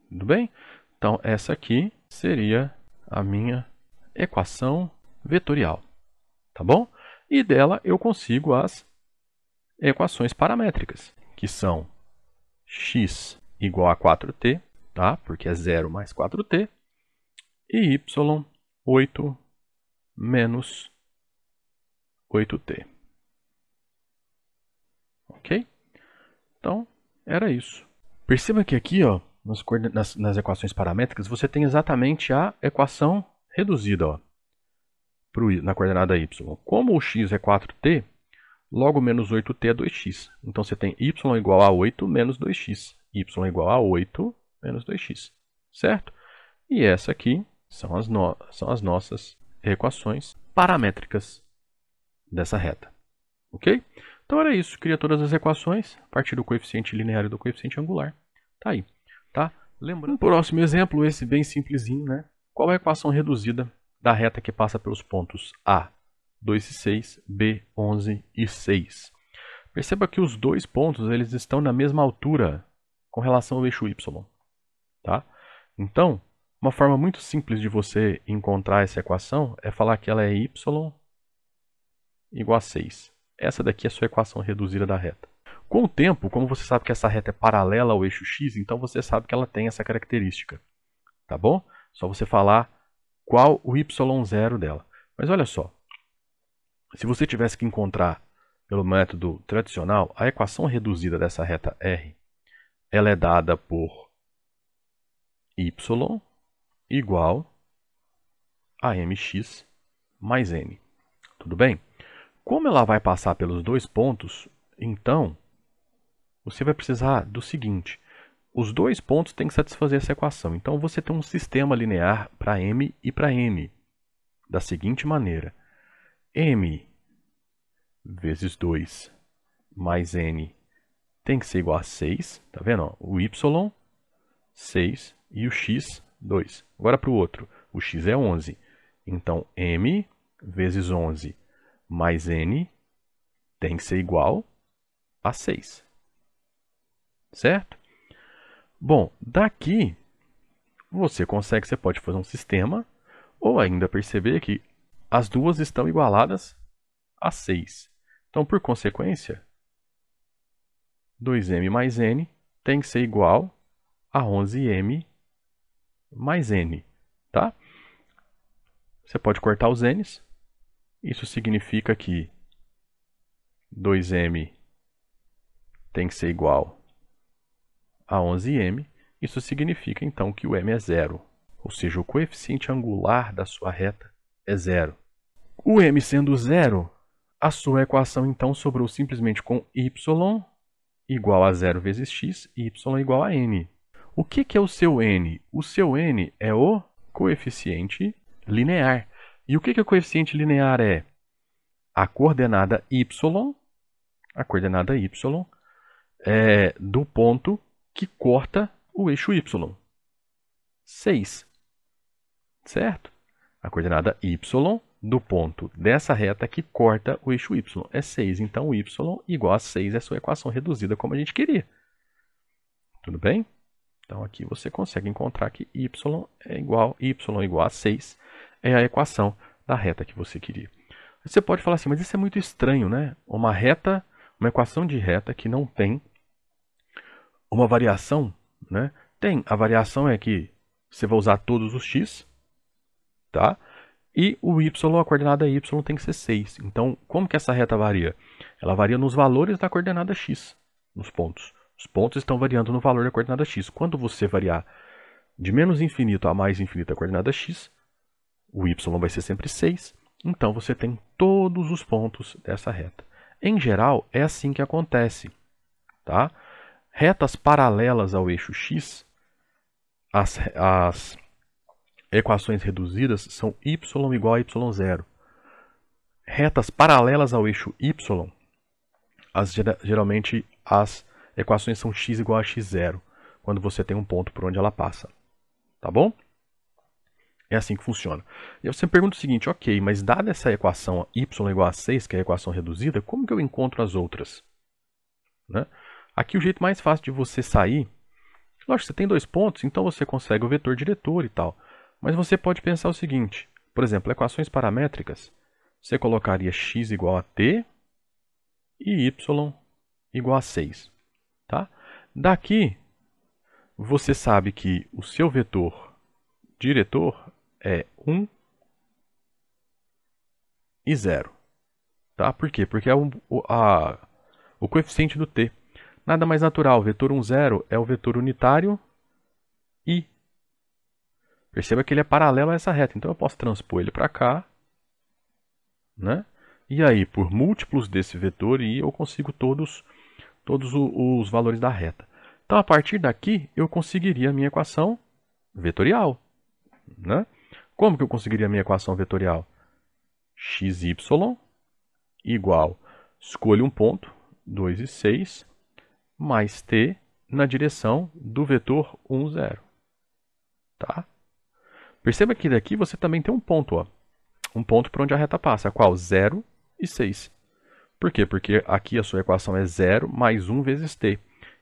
Tudo bem? Então, essa aqui seria a minha equação vetorial. Tá bom? E dela eu consigo as equações paramétricas, que são x igual a 4t, tá? Porque é 0 mais 4t, e y 8 menos 8t. Ok? Então, era isso. Perceba que aqui, ó, nas equações paramétricas, você tem exatamente a equação reduzida, ó, na coordenada y. Como o x é 4t, logo menos 8t é 2x. Então, você tem y igual a 8 menos 2x. Y igual a 8 menos 2x. Certo? E essa aqui são as nossas equações paramétricas dessa reta. Ok? Então, era isso. Cria todas as equações a partir do coeficiente linear e do coeficiente angular. Tá aí. Tá? Lembrando, um próximo exemplo, esse bem simplesinho, né? Qual é a equação reduzida da reta que passa pelos pontos A, 2 e 6, B, 11 e 6? Perceba que os dois pontos eles estão na mesma altura com relação ao eixo Y. Tá? Então, uma forma muito simples de você encontrar essa equação é falar que ela é y igual a 6. Essa daqui é a sua equação reduzida da reta. Com o tempo, como você sabe que essa reta é paralela ao eixo x, então você sabe que ela tem essa característica. Tá bom? Só você falar qual o y0 dela. Mas olha só, se você tivesse que encontrar pelo método tradicional, a equação reduzida dessa reta R, ela é dada por y igual a mx mais n. Tudo bem? Como ela vai passar pelos dois pontos, então você vai precisar do seguinte: os dois pontos têm que satisfazer essa equação. Então você tem um sistema linear para m e para n, da seguinte maneira: m vezes 2 mais n tem que ser igual a 6, tá vendo? O y, 6 e o x, 2. Agora para o outro, o x é 11. Então m vezes 11 mais n tem que ser igual a 6. Certo? Bom, daqui você pode fazer um sistema ou ainda perceber que as duas estão igualadas a 6. Então, por consequência, 2m mais n tem que ser igual a 11m mais n. Tá? Você pode cortar os n's. Isso significa que 2m tem que ser igual a 11m. Isso significa, então, que o m é zero. Ou seja, o coeficiente angular da sua reta é zero. O m sendo zero, a sua equação, então, sobrou simplesmente com y igual a 0 vezes x e y igual a n. O que é o seu n? O seu n é o coeficiente linear. E o que o coeficiente linear é? A coordenada y é do ponto que corta o eixo y. 6. Certo? A coordenada y do ponto dessa reta que corta o eixo y é 6. Então, o y igual a 6 é a sua equação reduzida como a gente queria. Tudo bem? Então, aqui você consegue encontrar que y igual a 6 é a equação da reta que você queria. Você pode falar assim, mas isso é muito estranho, né? Uma equação de reta que não tem uma variação, né? Tem, a variação é que você vai usar todos os x, tá? E o y, a coordenada y tem que ser 6. Então, como que essa reta varia? Ela varia nos valores da coordenada x, nos pontos. Os pontos estão variando no valor da coordenada x. Quando você variar de menos infinito a mais infinito a coordenada x, o y vai ser sempre 6. Então, você tem todos os pontos dessa reta. Em geral, é assim que acontece. Tá? Retas paralelas ao eixo x, as equações reduzidas são y igual a y0. Retas paralelas ao eixo y, geralmente as equações são x igual a x0, quando você tem um ponto por onde ela passa. Tá bom? É assim que funciona. E você me pergunta o seguinte, ok, mas dada essa equação y igual a 6, que é a equação reduzida, como que eu encontro as outras? Né? Aqui o jeito mais fácil de você sair, lógico, você tem dois pontos, então você consegue o vetor diretor e tal. Mas você pode pensar o seguinte, por exemplo, equações paramétricas, você colocaria x igual a t e y igual a 6. Tá? Daqui, você sabe que o seu vetor diretor é 1 e 0. Tá? Por quê? Porque é o coeficiente do t. Nada mais natural, o vetor 1, 0 é o vetor unitário i. Perceba que ele é paralelo a essa reta, então eu posso transpor ele para cá, né? E aí, por múltiplos desse vetor i, eu consigo todos os valores da reta. Então, a partir daqui, eu conseguiria a minha equação vetorial. Né? Como que eu conseguiria a minha equação vetorial? xy igual, escolho um ponto, 2 e 6, mais t na direção do vetor 1, 0. Tá? Perceba que daqui você também tem um ponto. Ó. Um ponto por onde a reta passa, qual? 0 e 6. Por quê? Porque aqui a sua equação é 0 mais 1 vezes t.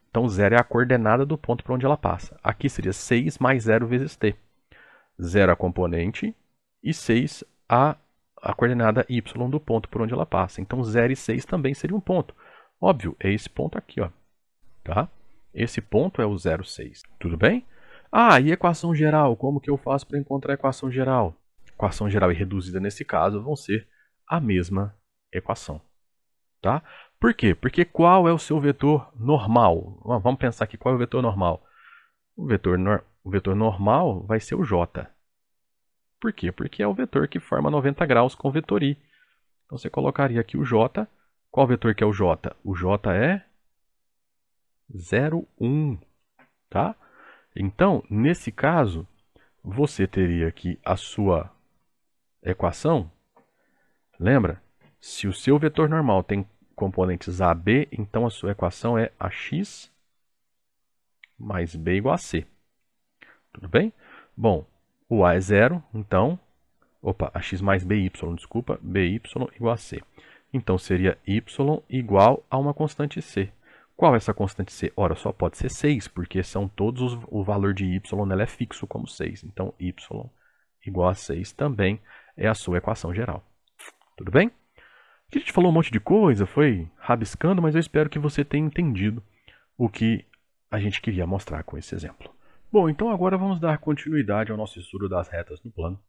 Então, 0 é a coordenada do ponto por onde ela passa. Aqui seria 6 mais 0 vezes t. 0 a componente e 6 a coordenada y do ponto por onde ela passa. Então, 0 e 6 também seria um ponto. Óbvio, é esse ponto aqui. Ó. Tá? Esse ponto é o 0, 6. Tudo bem? Ah, e equação geral? Como que eu faço para encontrar a equação geral? Equação geral e reduzida, nesse caso, vão ser a mesma equação. Tá? Por quê? Porque qual é o seu vetor normal? Vamos pensar aqui, qual é o vetor normal? O vetor o vetor normal vai ser o j. Por quê? Porque é o vetor que forma 90 graus com o vetor i. Então você colocaria aqui o j. Qual vetor que é o j? O j é 0, 1. Tá? Então, nesse caso, você teria aqui a sua equação. Lembra? Se o seu vetor normal tem componentes a, b, então a sua equação é ax mais b igual a c. Tudo bem? Bom, o a é 0, então... Opa, ax mais by, desculpa, by igual a c. Então, seria y igual a uma constante c. Qual é essa constante c? Ora, só pode ser 6, porque são todos o valor de y nela é fixo como 6. Então, y igual a 6 também é a sua equação geral. Tudo bem? Aqui a gente falou um monte de coisa, foi rabiscando, mas eu espero que você tenha entendido o que a gente queria mostrar com esse exemplo. Bom, então agora vamos dar continuidade ao nosso estudo das retas no plano.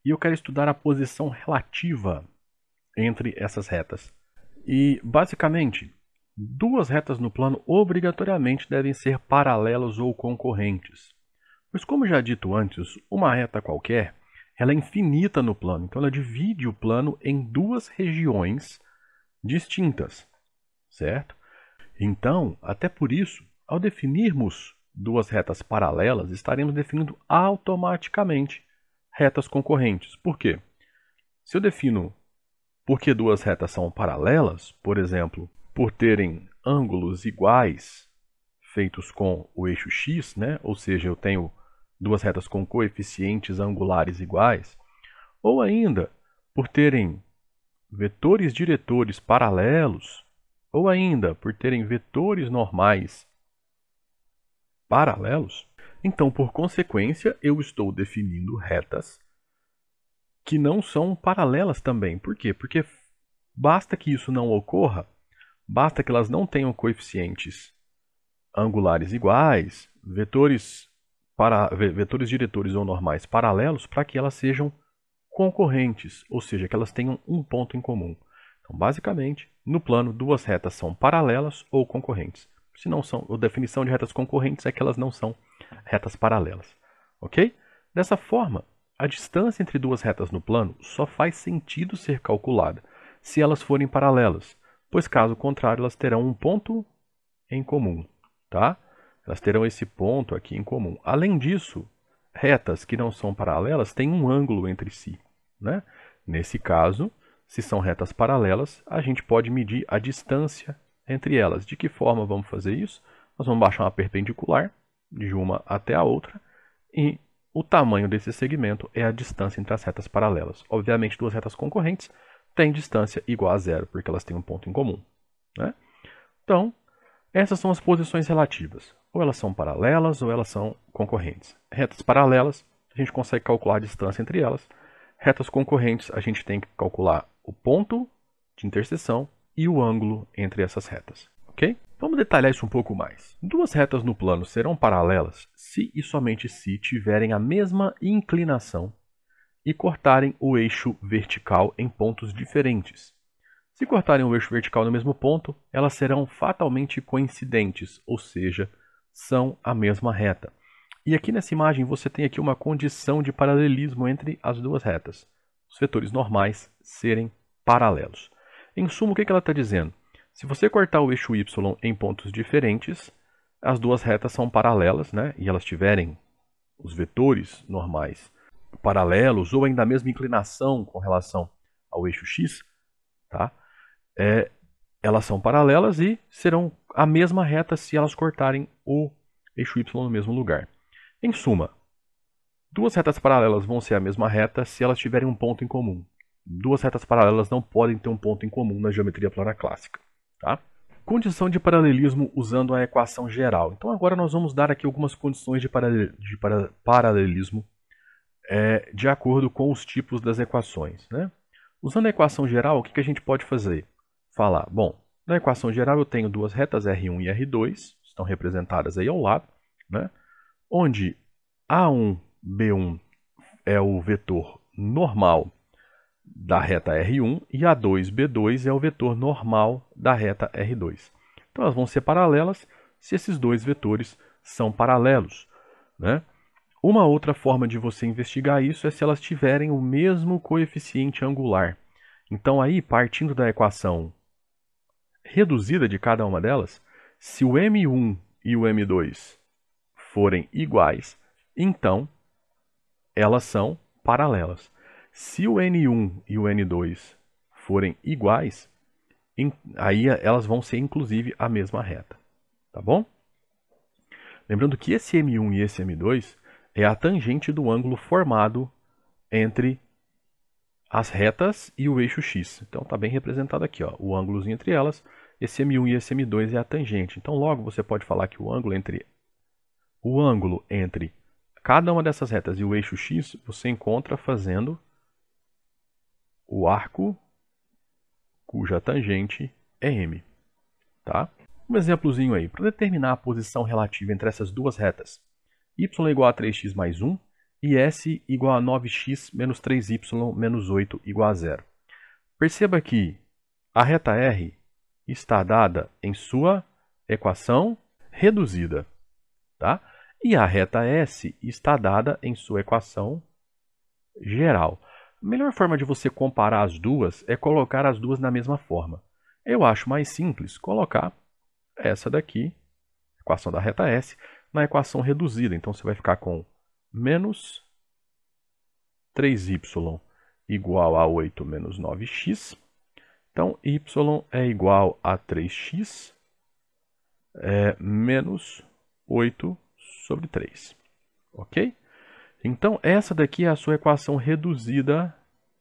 E eu quero estudar a posição relativa entre essas retas. E, basicamente, duas retas no plano obrigatoriamente devem ser paralelas ou concorrentes. Pois, como já dito antes, uma reta qualquer ela é infinita no plano, então ela divide o plano em duas regiões distintas, certo? Então, até por isso, ao definirmos duas retas paralelas, estaremos definindo automaticamente retas concorrentes. Por quê? Se eu defino porque duas retas são paralelas, por exemplo, por terem ângulos iguais feitos com o eixo x, né? Ou seja, eu tenho duas retas com coeficientes angulares iguais, ou ainda por terem vetores diretores paralelos, ou ainda por terem vetores normais paralelos, então, por consequência, eu estou definindo retas que não são paralelas também. Por quê? Porque basta que isso não ocorra, basta que elas não tenham coeficientes angulares iguais, vetores diretores ou normais paralelos, para que elas sejam concorrentes, ou seja, que elas tenham um ponto em comum. Então, basicamente, no plano, duas retas são paralelas ou concorrentes. Se não são, a definição de retas concorrentes é que elas não são retas paralelas. Ok? Dessa forma, a distância entre duas retas no plano só faz sentido ser calculada se elas forem paralelas, pois caso contrário elas terão um ponto em comum, tá? Elas terão esse ponto aqui em comum. Além disso, retas que não são paralelas têm um ângulo entre si, né? Nesse caso, se são retas paralelas, a gente pode medir a distância entre elas. De que forma vamos fazer isso? Nós vamos baixar uma perpendicular de uma até a outra e o tamanho desse segmento é a distância entre as retas paralelas. Obviamente, duas retas concorrentes têm distância igual a zero, porque elas têm um ponto em comum, né? Então, essas são as posições relativas. Ou elas são paralelas ou elas são concorrentes. Retas paralelas, a gente consegue calcular a distância entre elas. Retas concorrentes, a gente tem que calcular o ponto de interseção e o ângulo entre essas retas. Ok? Vamos detalhar isso um pouco mais. Duas retas no plano serão paralelas se e somente se tiverem a mesma inclinação e cortarem o eixo vertical em pontos diferentes. Se cortarem o eixo vertical no mesmo ponto, elas serão fatalmente coincidentes, ou seja, são a mesma reta. E aqui nessa imagem você tem aqui uma condição de paralelismo entre as duas retas. Os vetores normais serem paralelos. Em suma, o que ela está dizendo? Se você cortar o eixo y em pontos diferentes, as duas retas são paralelas, né? E elas tiverem os vetores normais paralelos ou ainda a mesma inclinação com relação ao eixo x, tá? Elas são paralelas e serão a mesma reta se elas cortarem o eixo y no mesmo lugar. Em suma, duas retas paralelas vão ser a mesma reta se elas tiverem um ponto em comum. Duas retas paralelas não podem ter um ponto em comum na geometria plana clássica. Tá? Condição de paralelismo usando a equação geral. Então agora nós vamos dar aqui algumas condições de paralelismo de acordo com os tipos das equações, né? Usando a equação geral, o que a gente pode fazer? Falar, bom, na equação geral eu tenho duas retas R1 e R2, estão representadas aí ao lado, né? Onde A1, B1 é o vetor normal da reta R1 e A2, B2 é o vetor normal da reta R2. Então elas vão ser paralelas se esses dois vetores são paralelos, né? Uma outra forma de você investigar isso é se elas tiverem o mesmo coeficiente angular. Então aí, partindo da equação reduzida de cada uma delas, se o M1 e o M2 forem iguais, então elas são paralelas. Se o N1 e o N2 forem iguais, aí elas vão ser inclusive a mesma reta. Tá bom? Lembrando que esse M1 e esse M2 é a tangente do ângulo formado entre as retas e o eixo X. Então está bem representado aqui, ó, o ângulozinho entre elas. Esse M1 e esse M2 é a tangente. Então logo você pode falar que o ângulo entre cada uma dessas retas e o eixo X você encontra fazendo o arco cuja tangente é M. Tá? Um exemplozinho aí, para determinar a posição relativa entre essas duas retas, y igual a 3x mais 1 e s igual a 9x menos 3y menos 8 igual a 0. Perceba que a reta R está dada em sua equação reduzida, tá? E a reta S está dada em sua equação geral. A melhor forma de você comparar as duas é colocar as duas na mesma forma. Eu acho mais simples colocar essa daqui, equação da reta S, na equação reduzida. Então você vai ficar com menos 3y igual a 8 menos 9x. Então y é igual a 3x menos 8 sobre 3. Ok? Então essa daqui é a sua equação reduzida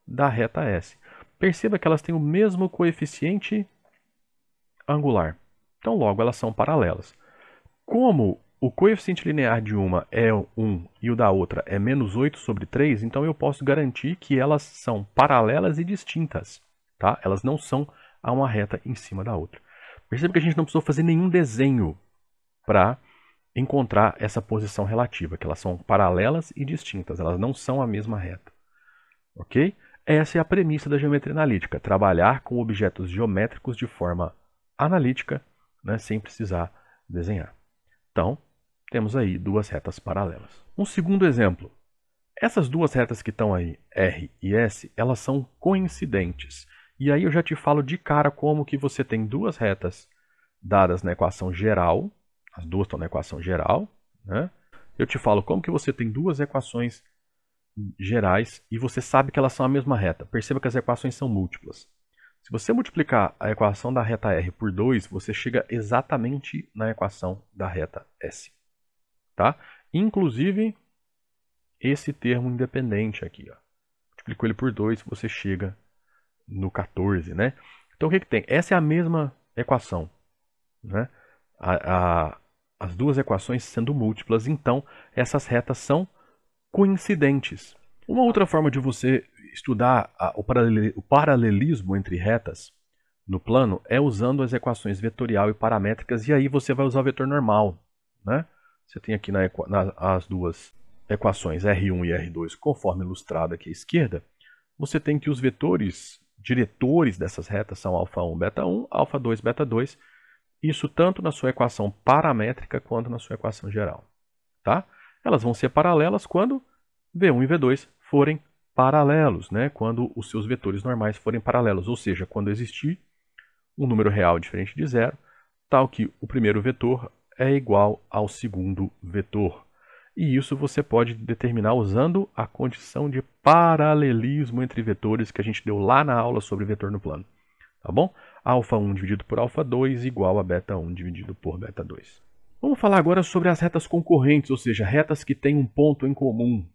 da reta S. Perceba que elas têm o mesmo coeficiente angular. Então logo elas são paralelas. Como o coeficiente linear de uma é 1 e o da outra é menos 8 sobre 3, então eu posso garantir que elas são paralelas e distintas. Tá? Elas não são a uma reta em cima da outra. Perceba que a gente não precisou fazer nenhum desenho para encontrar essa posição relativa, que elas são paralelas e distintas, elas não são a mesma reta. Ok? Essa é a premissa da geometria analítica, trabalhar com objetos geométricos de forma analítica, né, sem precisar desenhar. Então, temos aí duas retas paralelas. Um segundo exemplo. Essas duas retas que estão aí, R e S, elas são coincidentes. E aí eu já te falo de cara como que você tem duas retas dadas na equação geral, as duas estão na equação geral, né? Eu te falo como que você tem duas equações gerais e você sabe que elas são a mesma reta. Perceba que as equações são múltiplas. Se você multiplicar a equação da reta R por 2, você chega exatamente na equação da reta S. Tá? Inclusive, esse termo independente aqui. Ó. Multiplicou ele por 2, você chega no 14. Né? Então, o que tem? Essa é a mesma equação. Né? As duas equações sendo múltiplas, então essas retas são coincidentes. Uma outra forma de você estudar o paralelismo entre retas no plano é usando as equações vetorial e paramétricas, e aí você vai usar o vetor normal. Né? Você tem aqui as duas equações R1 e R2, conforme ilustrado aqui à esquerda, você tem que os vetores diretores dessas retas são α1, β1, α2, β2, isso tanto na sua equação paramétrica quanto na sua equação geral. Tá? Elas vão ser paralelas quando V1 e V2 forem paralelos, né? Quando os seus vetores normais forem paralelos, ou seja, quando existir um número real diferente de zero, tal que o primeiro vetor é igual ao segundo vetor. E isso você pode determinar usando a condição de paralelismo entre vetores que a gente deu lá na aula sobre vetor no plano. Tá bom? α1 dividido por α2 igual a β1 dividido por β2. Vamos falar agora sobre as retas concorrentes, ou seja, retas que têm um ponto em comum.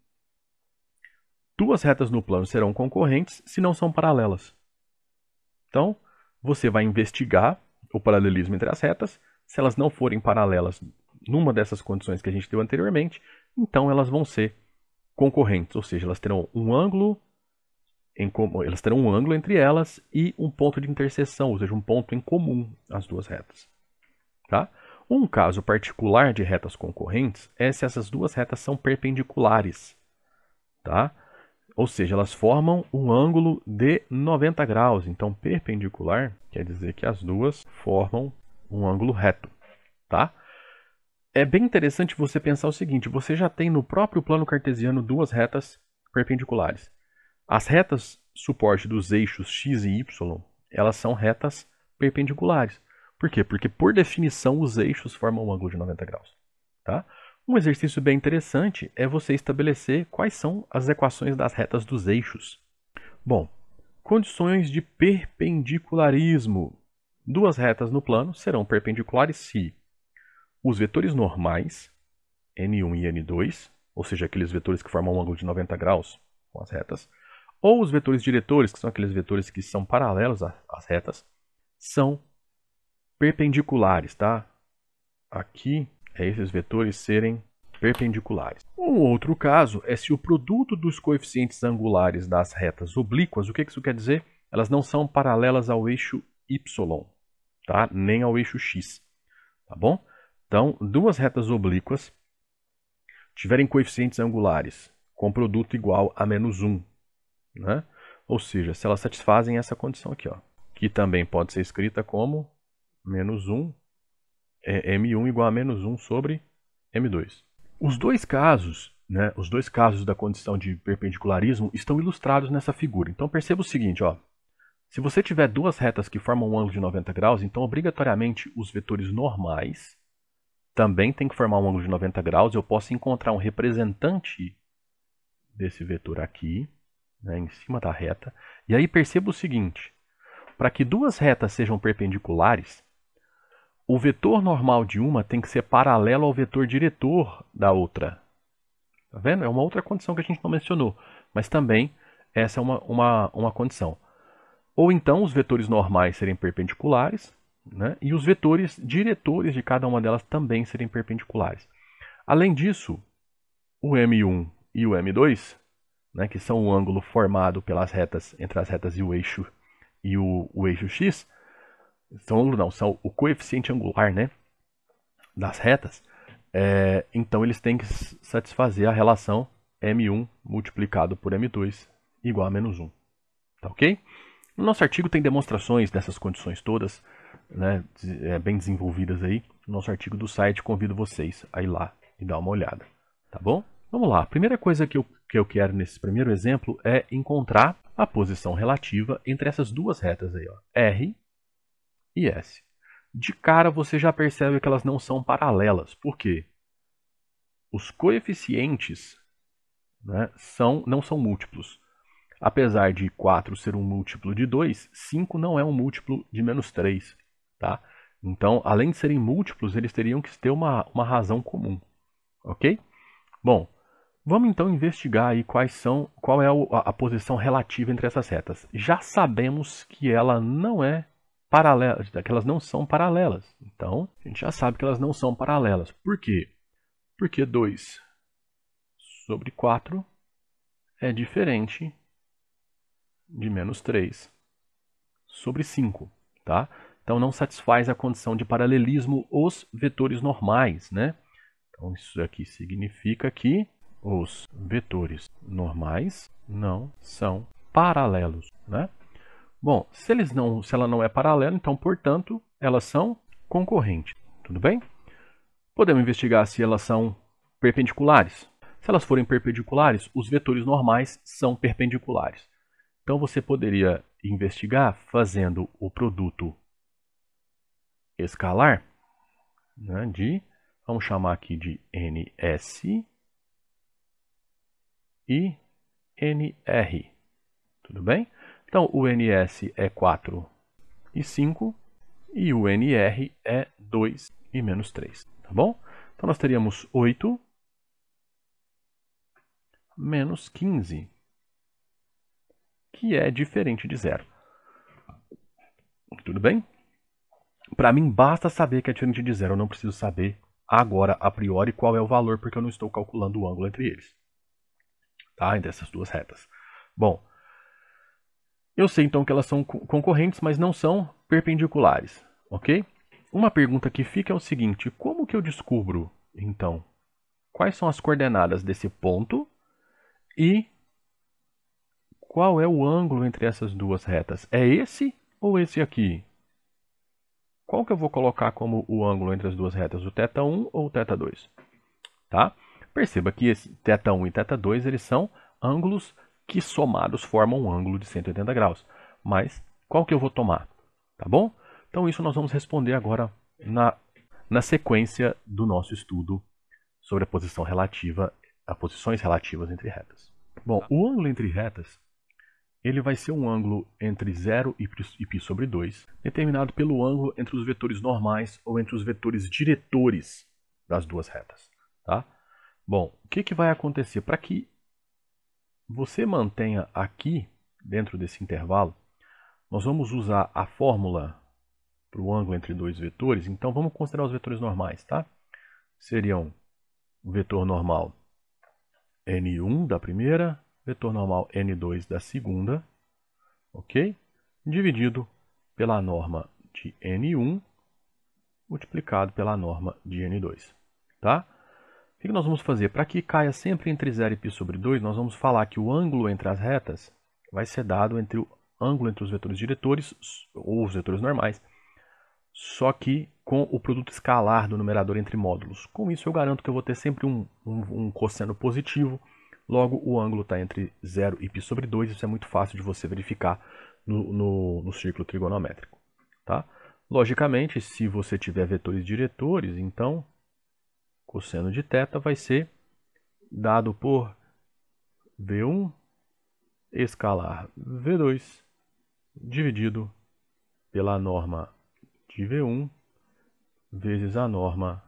Duas retas no plano serão concorrentes se não são paralelas. Então, você vai investigar o paralelismo entre as retas. Se elas não forem paralelas numa dessas condições que a gente deu anteriormente, então elas vão ser concorrentes, ou seja, elas terão um ângulo entre elas e um ponto de interseção, ou seja, um ponto em comum as duas retas. Tá? Um caso particular de retas concorrentes é se essas duas retas são perpendiculares. Tá? Ou seja, elas formam um ângulo de 90 graus. Então, perpendicular quer dizer que as duas formam um ângulo reto. Tá? é bem interessante você pensar o seguinte, você já tem no próprio plano cartesiano duas retas perpendiculares. As retas suporte dos eixos x e y, elas são retas perpendiculares. Por quê? Porque, por definição, os eixos formam um ângulo de 90 graus. Tá? Um exercício bem interessante é você estabelecer quais são as equações das retas dos eixos. Bom, condições de perpendicularismo. Duas retas no plano serão perpendiculares se os vetores normais, n1 e n2, ou seja, aqueles vetores que formam um ângulo de 90 graus com as retas, ou os vetores diretores, que são aqueles vetores que são paralelos às retas, são perpendiculares, tá? Aqui é esses vetores serem perpendiculares. Um outro caso é se o produto dos coeficientes angulares das retas oblíquas, o que isso quer dizer? Elas não são paralelas ao eixo y, tá? Nem ao eixo x, tá bom? Então, duas retas oblíquas tiverem coeficientes angulares com produto igual a menos 1, né? Ou seja, se elas satisfazem essa condição aqui, ó, que também pode ser escrita como menos 1, m1 igual a menos 1 sobre m2. Os dois casos da condição de perpendicularismo estão ilustrados nessa figura. Então perceba o seguinte, ó, se você tiver duas retas que formam um ângulo de 90 graus, então obrigatoriamente os vetores normais também tem que formar um ângulo de 90 graus. Eu posso encontrar um representante desse vetor aqui, né, em cima da reta. E aí perceba o seguinte, para que duas retas sejam perpendiculares, o vetor normal de uma tem que ser paralelo ao vetor diretor da outra. Tá vendo? É uma outra condição que a gente não mencionou, mas também essa é uma condição. Ou então os vetores normais serem perpendiculares, né? E os vetores diretores de cada uma delas também serem perpendiculares. Além disso, o M1 e o M2, né, que são o ângulo formado pelas retas, entre as retas e o eixo x, são o coeficiente angular, né, das retas. Então eles têm que satisfazer a relação M1 multiplicado por M2 igual a menos 1. Tá ok? No nosso artigo tem demonstrações dessas condições todas, né, bem desenvolvidas aí. No nosso artigo do site, convido vocês a ir lá e dar uma olhada. Tá bom? Vamos lá. A primeira coisa que eu quero nesse primeiro exemplo é encontrar a posição relativa entre essas duas retas aí, ó, R e S. De cara você já percebe que elas não são paralelas. Por quê? Os coeficientes, né, não são múltiplos. Apesar de 4 ser um múltiplo de 2, 5 não é um múltiplo de menos 3. Tá? Então, além de serem múltiplos, eles teriam que ter uma razão comum. Ok? Bom, vamos então investigar aí qual é a posição relativa entre essas retas. Já sabemos que ela não é paralela, que elas não são paralelas. Então, a gente já sabe que elas não são paralelas. Por quê? Porque 2 sobre 4 é diferente de menos 3 sobre 5, tá? Então não satisfaz a condição de paralelismo os vetores normais, né? Então isso aqui significa que os vetores normais não são paralelos, né? Bom, se ela não é paralela, então, portanto, elas são concorrentes, tudo bem? Podemos investigar se elas são perpendiculares. Se elas forem perpendiculares, os vetores normais são perpendiculares. Então você poderia investigar fazendo o produto escalar, né, vamos chamar aqui de NS e NR. Tudo bem? Então o NS é 4 e 5 e o NR é 2 e menos 3. Tá bom? Então nós teríamos 8 menos 15. Que é diferente de zero. Tudo bem? Para mim, basta saber que é diferente de zero. Eu não preciso saber agora, a priori, qual é o valor, porque eu não estou calculando o ângulo entre eles. Tá? Entre essas duas retas. Bom, eu sei então que elas são concorrentes, mas não são perpendiculares. Ok? Uma pergunta que fica é o seguinte: como que eu descubro, então, quais são as coordenadas desse ponto e qual é o ângulo entre essas duas retas? É esse ou esse aqui? qual que eu vou colocar como o ângulo entre as duas retas? O θ1 ou o θ2? Tá? Perceba que esse θ1 e θ2 eles são ângulos que somados formam um ângulo de 180 graus. Mas qual que eu vou tomar? Tá bom? Então isso nós vamos responder agora na sequência do nosso estudo sobre a posição relativa, as posições relativas entre retas. Bom, o ângulo entre retas ele vai ser um ângulo entre 0 e π sobre 2, determinado pelo ângulo entre os vetores normais ou entre os vetores diretores das duas retas. Tá? Bom, o que vai acontecer? Para que você mantenha aqui, dentro desse intervalo, nós vamos usar a fórmula para o ângulo entre dois vetores. Então, vamos considerar os vetores normais. Tá? Seriam o vetor normal N1 da primeira, vetor normal N2 da segunda, ok? Dividido pela norma de N1 multiplicado pela norma de N2, tá? O que nós vamos fazer? Para que caia sempre entre 0 e π sobre 2, nós vamos falar que o ângulo entre as retas vai ser dado entre o ângulo entre os vetores diretores ou os vetores normais, só que com o produto escalar do numerador entre módulos. Com isso eu garanto que eu vou ter sempre um cosseno positivo, logo o ângulo está entre 0 e π sobre 2, isso é muito fácil de você verificar no círculo trigonométrico. Tá? Logicamente, se você tiver vetores diretores, então cosseno de θ vai ser dado por V1 escalar V2 dividido pela norma de V1 vezes a norma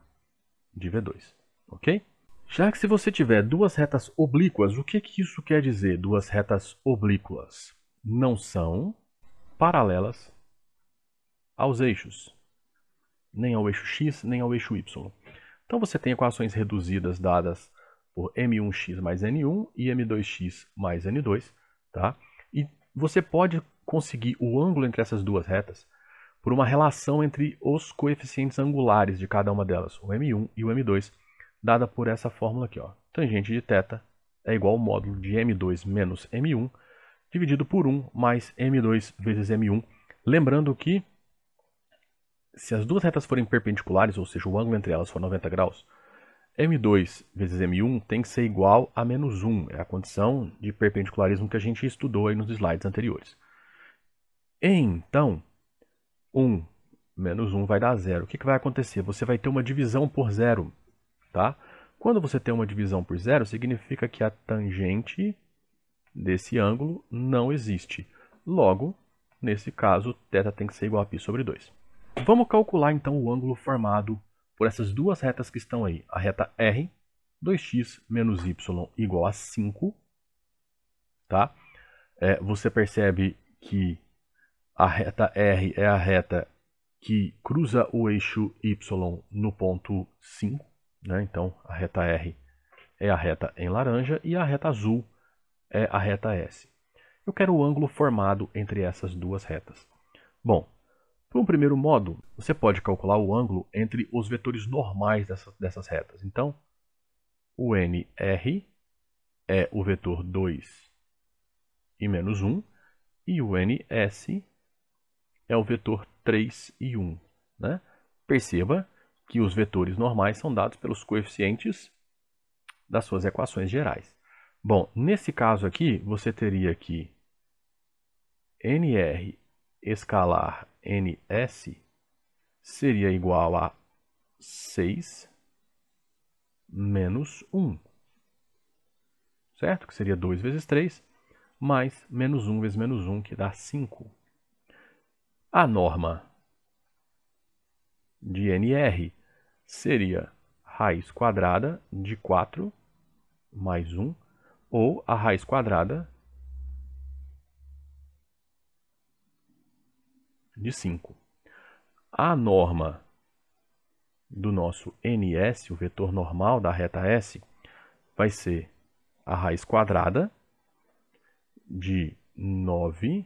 de V2, ok? Já que se você tiver duas retas oblíquas, o que isso quer dizer, duas retas oblíquas? Não são paralelas aos eixos, nem ao eixo x, nem ao eixo y. Então você tem equações reduzidas dadas por m1x mais n1 e m2x mais n2, tá? E você pode conseguir o ângulo entre essas duas retas por uma relação entre os coeficientes angulares de cada uma delas, o m1 e o m2, dada por essa fórmula aqui, ó. Tangente de θ é igual ao módulo de m2 menos m1 dividido por 1 mais m2 vezes m1. Lembrando que se as duas retas forem perpendiculares, ou seja, o ângulo entre elas for 90 graus, m2 vezes m1 tem que ser igual a menos 1. É a condição de perpendicularismo que a gente estudou aí nos slides anteriores. Então, 1 menos 1 vai dar 0. O que vai acontecer? Você vai ter uma divisão por 0. Tá? Quando você tem uma divisão por 0, significa que a tangente desse ângulo não existe. Logo, nesse caso, θ tem que ser igual a π sobre 2. Vamos calcular então o ângulo formado por essas duas retas que estão aí. A reta R, 2x menos y igual a 5. Tá? Você percebe que a reta R é a reta que cruza o eixo y no ponto 5. Né? Então, a reta R é a reta em laranja e a reta azul é a reta S. Eu quero o ângulo formado entre essas duas retas. Bom, para um primeiro modo, você pode calcular o ângulo entre os vetores normais dessas retas. Então, o NR é o vetor 2 e menos 1, e o NS é o vetor 3 e 1. Né? Perceba que os vetores normais são dados pelos coeficientes das suas equações gerais. Bom, nesse caso aqui, você teria que NR escalar NS seria igual a 6 menos 1. Certo? Que seria 2 vezes 3, mais menos 1 vezes menos 1, que dá 5. A norma de NR seria raiz quadrada de 4 mais 1, ou a raiz quadrada de 5. A norma do nosso NS, o vetor normal da reta S, vai ser a raiz quadrada de 9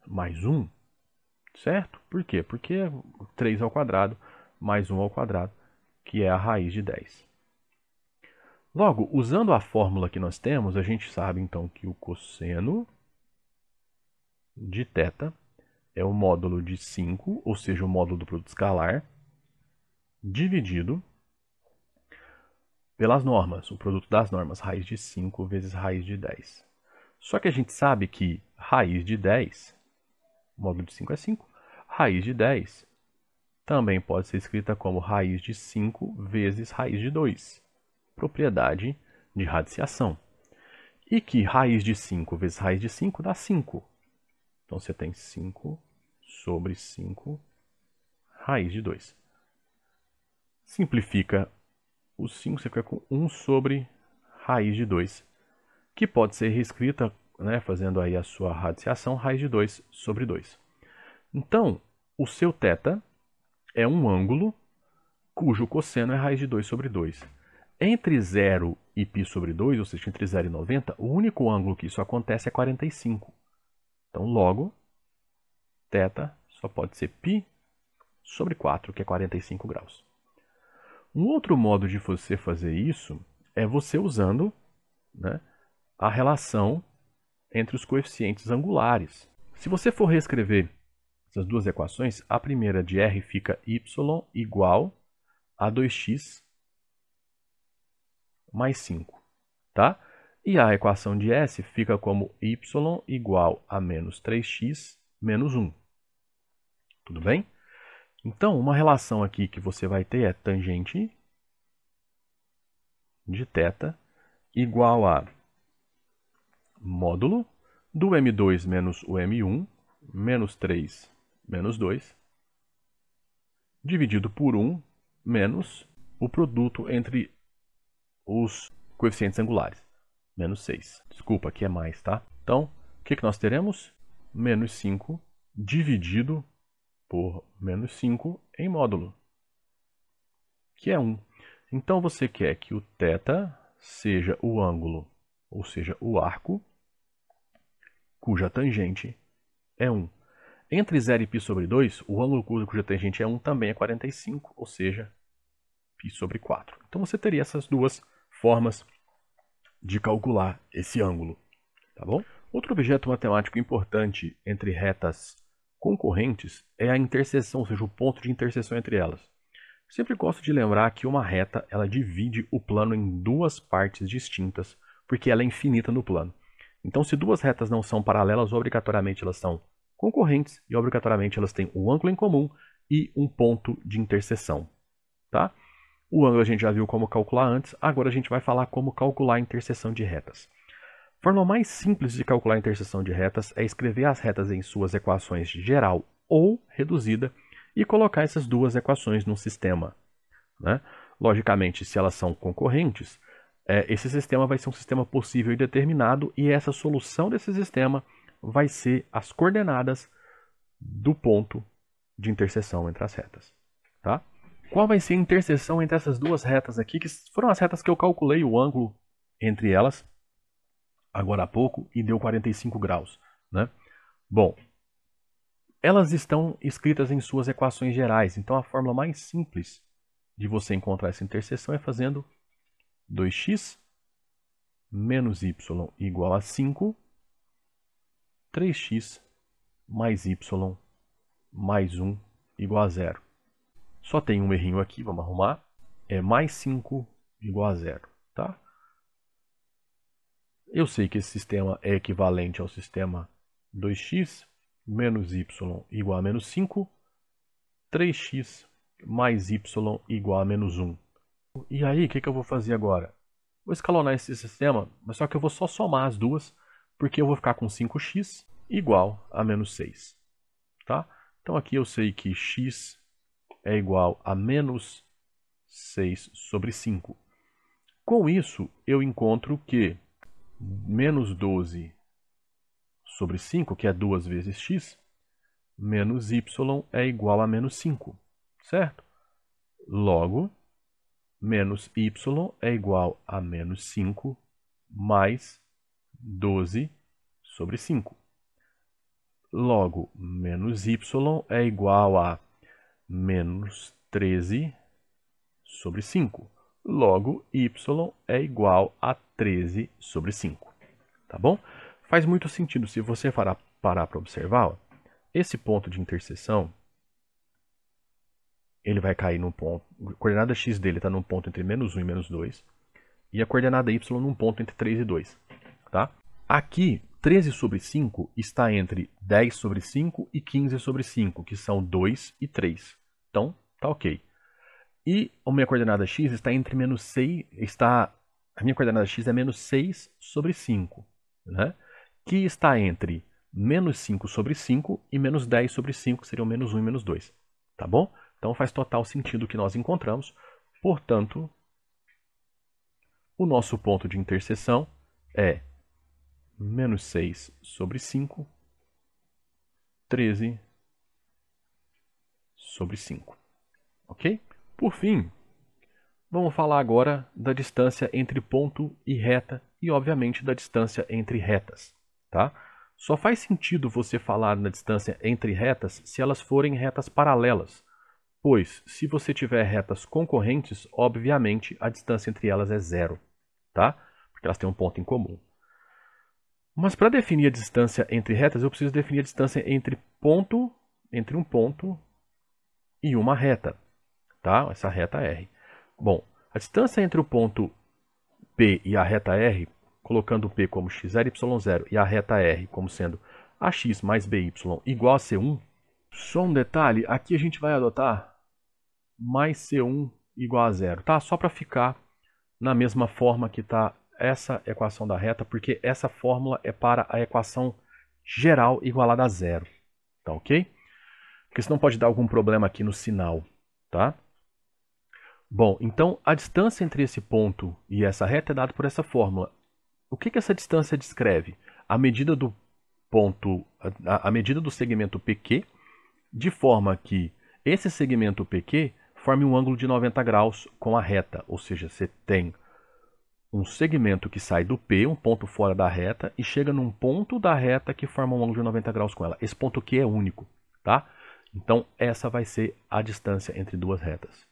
mais 1, certo? Por quê? Porque é 3 ao quadrado mais 1 ao quadrado, que é a raiz de 10. Logo, usando a fórmula que nós temos, a gente sabe então que o cosseno de θ é o módulo de 5, ou seja, o módulo do produto escalar, dividido pelas normas, o produto das normas, raiz de 5 vezes raiz de 10. Só que a gente sabe que raiz de 10, módulo de 5 é 5, raiz de 10 também pode ser escrita como raiz de 5 vezes raiz de 2, propriedade de radiciação. E que raiz de 5 vezes raiz de 5 dá 5. Então você tem 5 sobre 5 raiz de 2. Simplifica o 5, você fica com 1 sobre raiz de 2, que pode ser reescrita, né, fazendo aí a sua radiciação, raiz de 2 sobre 2. Então, o seu θ é um ângulo cujo cosseno é raiz de 2 sobre 2. Entre 0 e π sobre 2, ou seja, entre 0 e 90, o único ângulo que isso acontece é 45. Então, logo, θ só pode ser π sobre 4, que é 45 graus. Um outro modo de você fazer isso é você usando, né, a relação entre os coeficientes angulares. Se você for reescrever essas duas equações, a primeira de R fica y igual a 2x mais 5, tá? E a equação de S fica como y igual a menos 3x menos 1. Tudo bem? Então, uma relação aqui que você vai ter é tangente de θ igual a módulo do M2 menos o M1 menos 3 menos 2 dividido por 1 menos o produto entre os coeficientes angulares, menos 6. Desculpa, aqui é mais, tá? Então, o que nós teremos? Menos 5 dividido por menos 5 em módulo, que é 1. Então, você quer que o θ seja o ângulo, ou seja, o arco, cuja tangente é 1. Entre 0 e π sobre 2, o ângulo cuja tangente é 1 também é 45, ou seja, π sobre 4. Então, você teria essas duas formas de calcular esse ângulo, tá bom? Outro objeto matemático importante entre retas concorrentes é a interseção, ou seja, o ponto de interseção entre elas. Sempre gosto de lembrar que uma reta ela divide o plano em duas partes distintas, porque ela é infinita no plano. Então, se duas retas não são paralelas, obrigatoriamente elas são concorrentes e obrigatoriamente elas têm um ângulo em comum e um ponto de interseção, tá? O ângulo a gente já viu como calcular antes, agora a gente vai falar como calcular a interseção de retas. A forma mais simples de calcular a interseção de retas é escrever as retas em suas equações geral ou reduzida e colocar essas duas equações num sistema, né? Logicamente, se elas são concorrentes, esse sistema vai ser um sistema possível e determinado e essa solução desse sistema vai ser as coordenadas do ponto de interseção entre as retas, tá? Qual vai ser a interseção entre essas duas retas aqui, que foram as retas que eu calculei o ângulo entre elas agora há pouco e deu 45 graus, né? Bom, elas estão escritas em suas equações gerais, então a fórmula mais simples de você encontrar essa interseção é fazendo 2x menos y igual a 5, 3x mais y mais 1 igual a 0. Só tem um errinho aqui, vamos arrumar. É mais 5 igual a 0, tá? Eu sei que esse sistema é equivalente ao sistema 2x menos y igual a menos 5, 3x mais y igual a menos 1. E aí, o que eu vou fazer agora? Vou escalonar esse sistema, mas só que eu vou só somar as duas, porque eu vou ficar com 5x igual a menos 6. Tá? Então aqui eu sei que x é igual a menos 6 sobre 5. Com isso, eu encontro que menos 12 sobre 5, que é 2 vezes x, menos y é igual a menos 5, certo? Logo, menos y é igual a menos 5 mais 12 sobre 5. Logo, menos y é igual a menos 13 sobre 5. Logo, y é igual a 13 sobre 5. Tá bom? Faz muito sentido se você parar para observar. Ó, esse ponto de interseção, ele vai cair num ponto, a coordenada x dele está num ponto entre menos 1 e menos 2, e a coordenada y num ponto entre 3 e 2. Tá? Aqui, 13 sobre 5 está entre 10 sobre 5 e 15 sobre 5, que são 2 e 3. Então, tá ok. E a minha coordenada x está entre menos 6, a minha coordenada x é menos 6 sobre 5, né? Que está entre menos 5 sobre 5 e menos 10 sobre 5, que seriam menos 1 e menos 2. Tá bom? Então faz total sentido o que nós encontramos. Portanto, o nosso ponto de interseção é menos 6 sobre 5, 13 sobre 5. Ok? Por fim, vamos falar agora da distância entre ponto e reta e, obviamente, da distância entre retas. Tá? Só faz sentido você falar na distância entre retas se elas forem retas paralelas, pois, se você tiver retas concorrentes, obviamente, a distância entre elas é zero, tá? Porque elas têm um ponto em comum. Mas para definir a distância entre retas, eu preciso definir a distância entre um ponto e uma reta, tá? Essa reta R. Bom, a distância entre o ponto P e a reta R, colocando o P como x0, y0 e a reta R como sendo ax mais by igual a C1, só um detalhe, aqui a gente vai adotar mais C1 igual a zero, tá? Só para ficar na mesma forma que está essa equação da reta, porque essa fórmula é para a equação geral igualada a zero, tá ok? Porque senão pode dar algum problema aqui no sinal, tá? Bom, então a distância entre esse ponto e essa reta é dada por essa fórmula. O que essa distância descreve? A medida do ponto, a medida do segmento PQ, de forma que esse segmento PQ forme um ângulo de 90 graus com a reta, ou seja, você tem um segmento que sai do P, um ponto fora da reta, e chega num ponto da reta que forma um ângulo de 90 graus com ela. Esse ponto Q é único, tá? Então, essa vai ser a distância entre duas retas.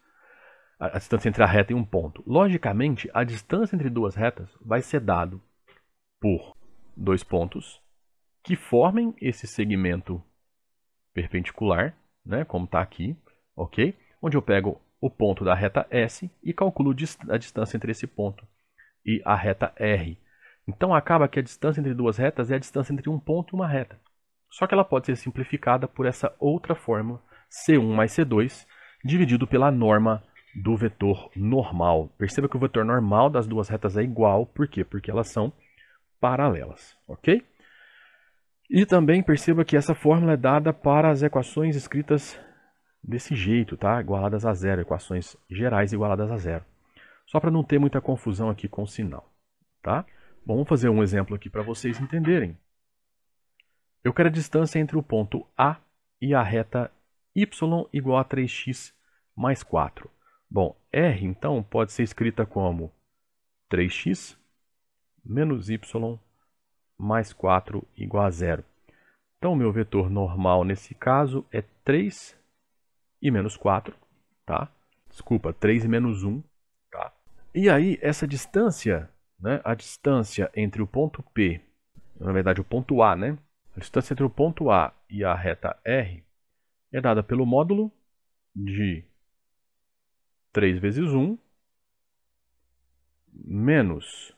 A distância entre a reta e um ponto. Logicamente, a distância entre duas retas vai ser dado por dois pontos que formem esse segmento perpendicular, né, como está aqui, ok? Onde eu pego o ponto da reta S e calculo a distância entre esse ponto e a reta R. Então acaba que a distância entre duas retas é a distância entre um ponto e uma reta. Só que ela pode ser simplificada por essa outra fórmula, C1 mais C2, dividido pela norma do vetor normal. Perceba que o vetor normal das duas retas é igual, por quê? Porque elas são paralelas, ok? E também perceba que essa fórmula é dada para as equações escritas desse jeito, tá? Igualadas a zero, equações gerais igualadas a zero. Só para não ter muita confusão aqui com o sinal, tá? Bom, vamos fazer um exemplo aqui para vocês entenderem. Eu quero a distância entre o ponto A e a reta y igual a 3x mais 4. Bom, R, então, pode ser escrita como 3x menos y mais 4 igual a zero. Então, o meu vetor normal, nesse caso, é 3 e menos 4, tá? Desculpa, 3 e menos 1, tá? E aí, essa distância, né, a distância entre o ponto P, na verdade, o ponto A, né? A distância entre o ponto A e a reta R é dada pelo módulo de 3 vezes 1 menos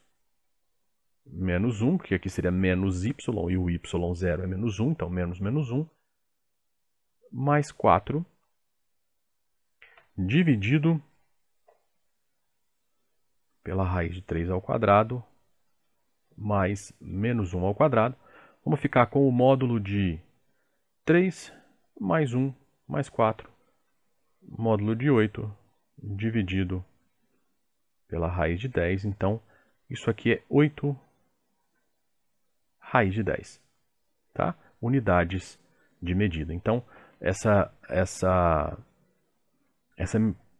1, porque aqui seria menos y, e o y0 é menos 1, então menos 1, mais 4, dividido pela raiz de 3 ao quadrado, mais menos 1 ao quadrado. Vamos ficar com o módulo de 3 mais 1 mais 4, módulo de 8, dividido pela raiz de 10. Então, isso aqui é 8 raiz de 10, tá? Unidades de medida. Então, essa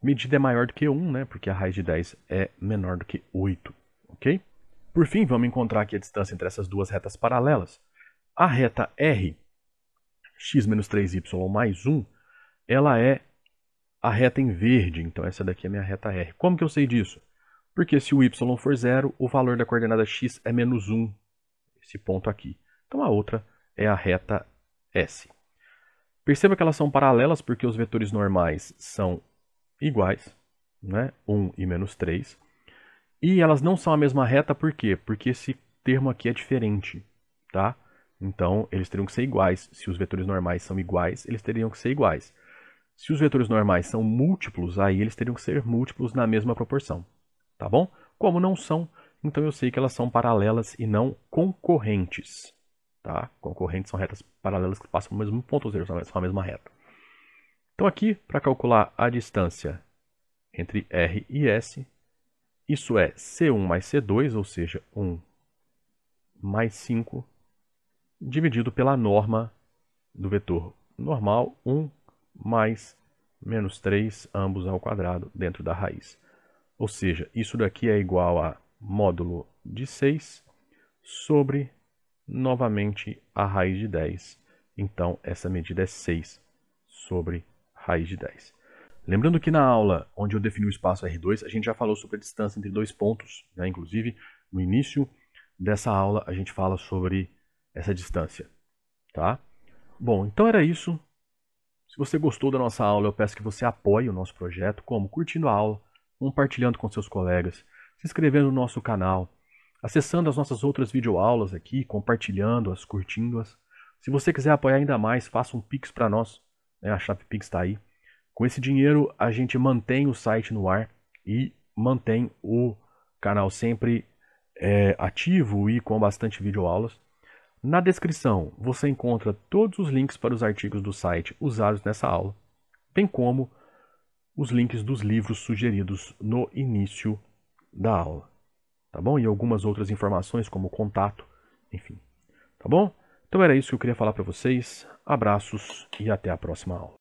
medida é maior do que 1, né? Porque a raiz de 10 é menor do que 8, ok? Por fim, vamos encontrar aqui a distância entre essas duas retas paralelas. A reta R, x menos 3y mais 1, ela é a reta em verde. Então, essa daqui é a minha reta R. Como que eu sei disso? Porque se o y for 0, o valor da coordenada x é menos 1, esse ponto aqui. Então, a outra é a reta S. Perceba que elas são paralelas porque os vetores normais são iguais, né? 1 e menos 3. E elas não são a mesma reta, por quê? Porque esse termo aqui é diferente, tá? Então, eles teriam que ser iguais. Se os vetores normais são iguais, eles teriam que ser iguais. Se os vetores normais são múltiplos, aí eles teriam que ser múltiplos na mesma proporção, tá bom? Como não são, então eu sei que elas são paralelas e não concorrentes, tá? Concorrentes são retas paralelas que passam pelo mesmo ponto, ou seja, são a mesma reta. Então aqui, para calcular a distância entre R e S, isso é C1 mais C2, ou seja, 1 mais 5, dividido pela norma do vetor normal, 1 mais menos 3, ambos ao quadrado, dentro da raiz. Ou seja, isso daqui é igual a módulo de 6 sobre, novamente, a raiz de 10. Então, essa medida é 6 sobre raiz de 10. Lembrando que na aula onde eu defini o espaço R2, a gente já falou sobre a distância entre dois pontos, né? Inclusive, no início dessa aula, a gente fala sobre essa distância, tá? Bom, então era isso. Se você gostou da nossa aula, eu peço que você apoie o nosso projeto, como curtindo a aula, compartilhando com seus colegas, se inscrevendo no nosso canal, acessando as nossas outras videoaulas aqui, compartilhando-as, curtindo-as. Se você quiser apoiar ainda mais, faça um Pix para nós, né? A chave Pix está aí. Com esse dinheiro, a gente mantém o site no ar e mantém o canal sempre ativo e com bastante videoaulas. Na descrição, você encontra todos os links para os artigos do site usados nessa aula, bem como os links dos livros sugeridos no início da aula, tá bom? E algumas outras informações como contato, enfim, tá bom? Então era isso que eu queria falar para vocês. Abraços e até a próxima aula.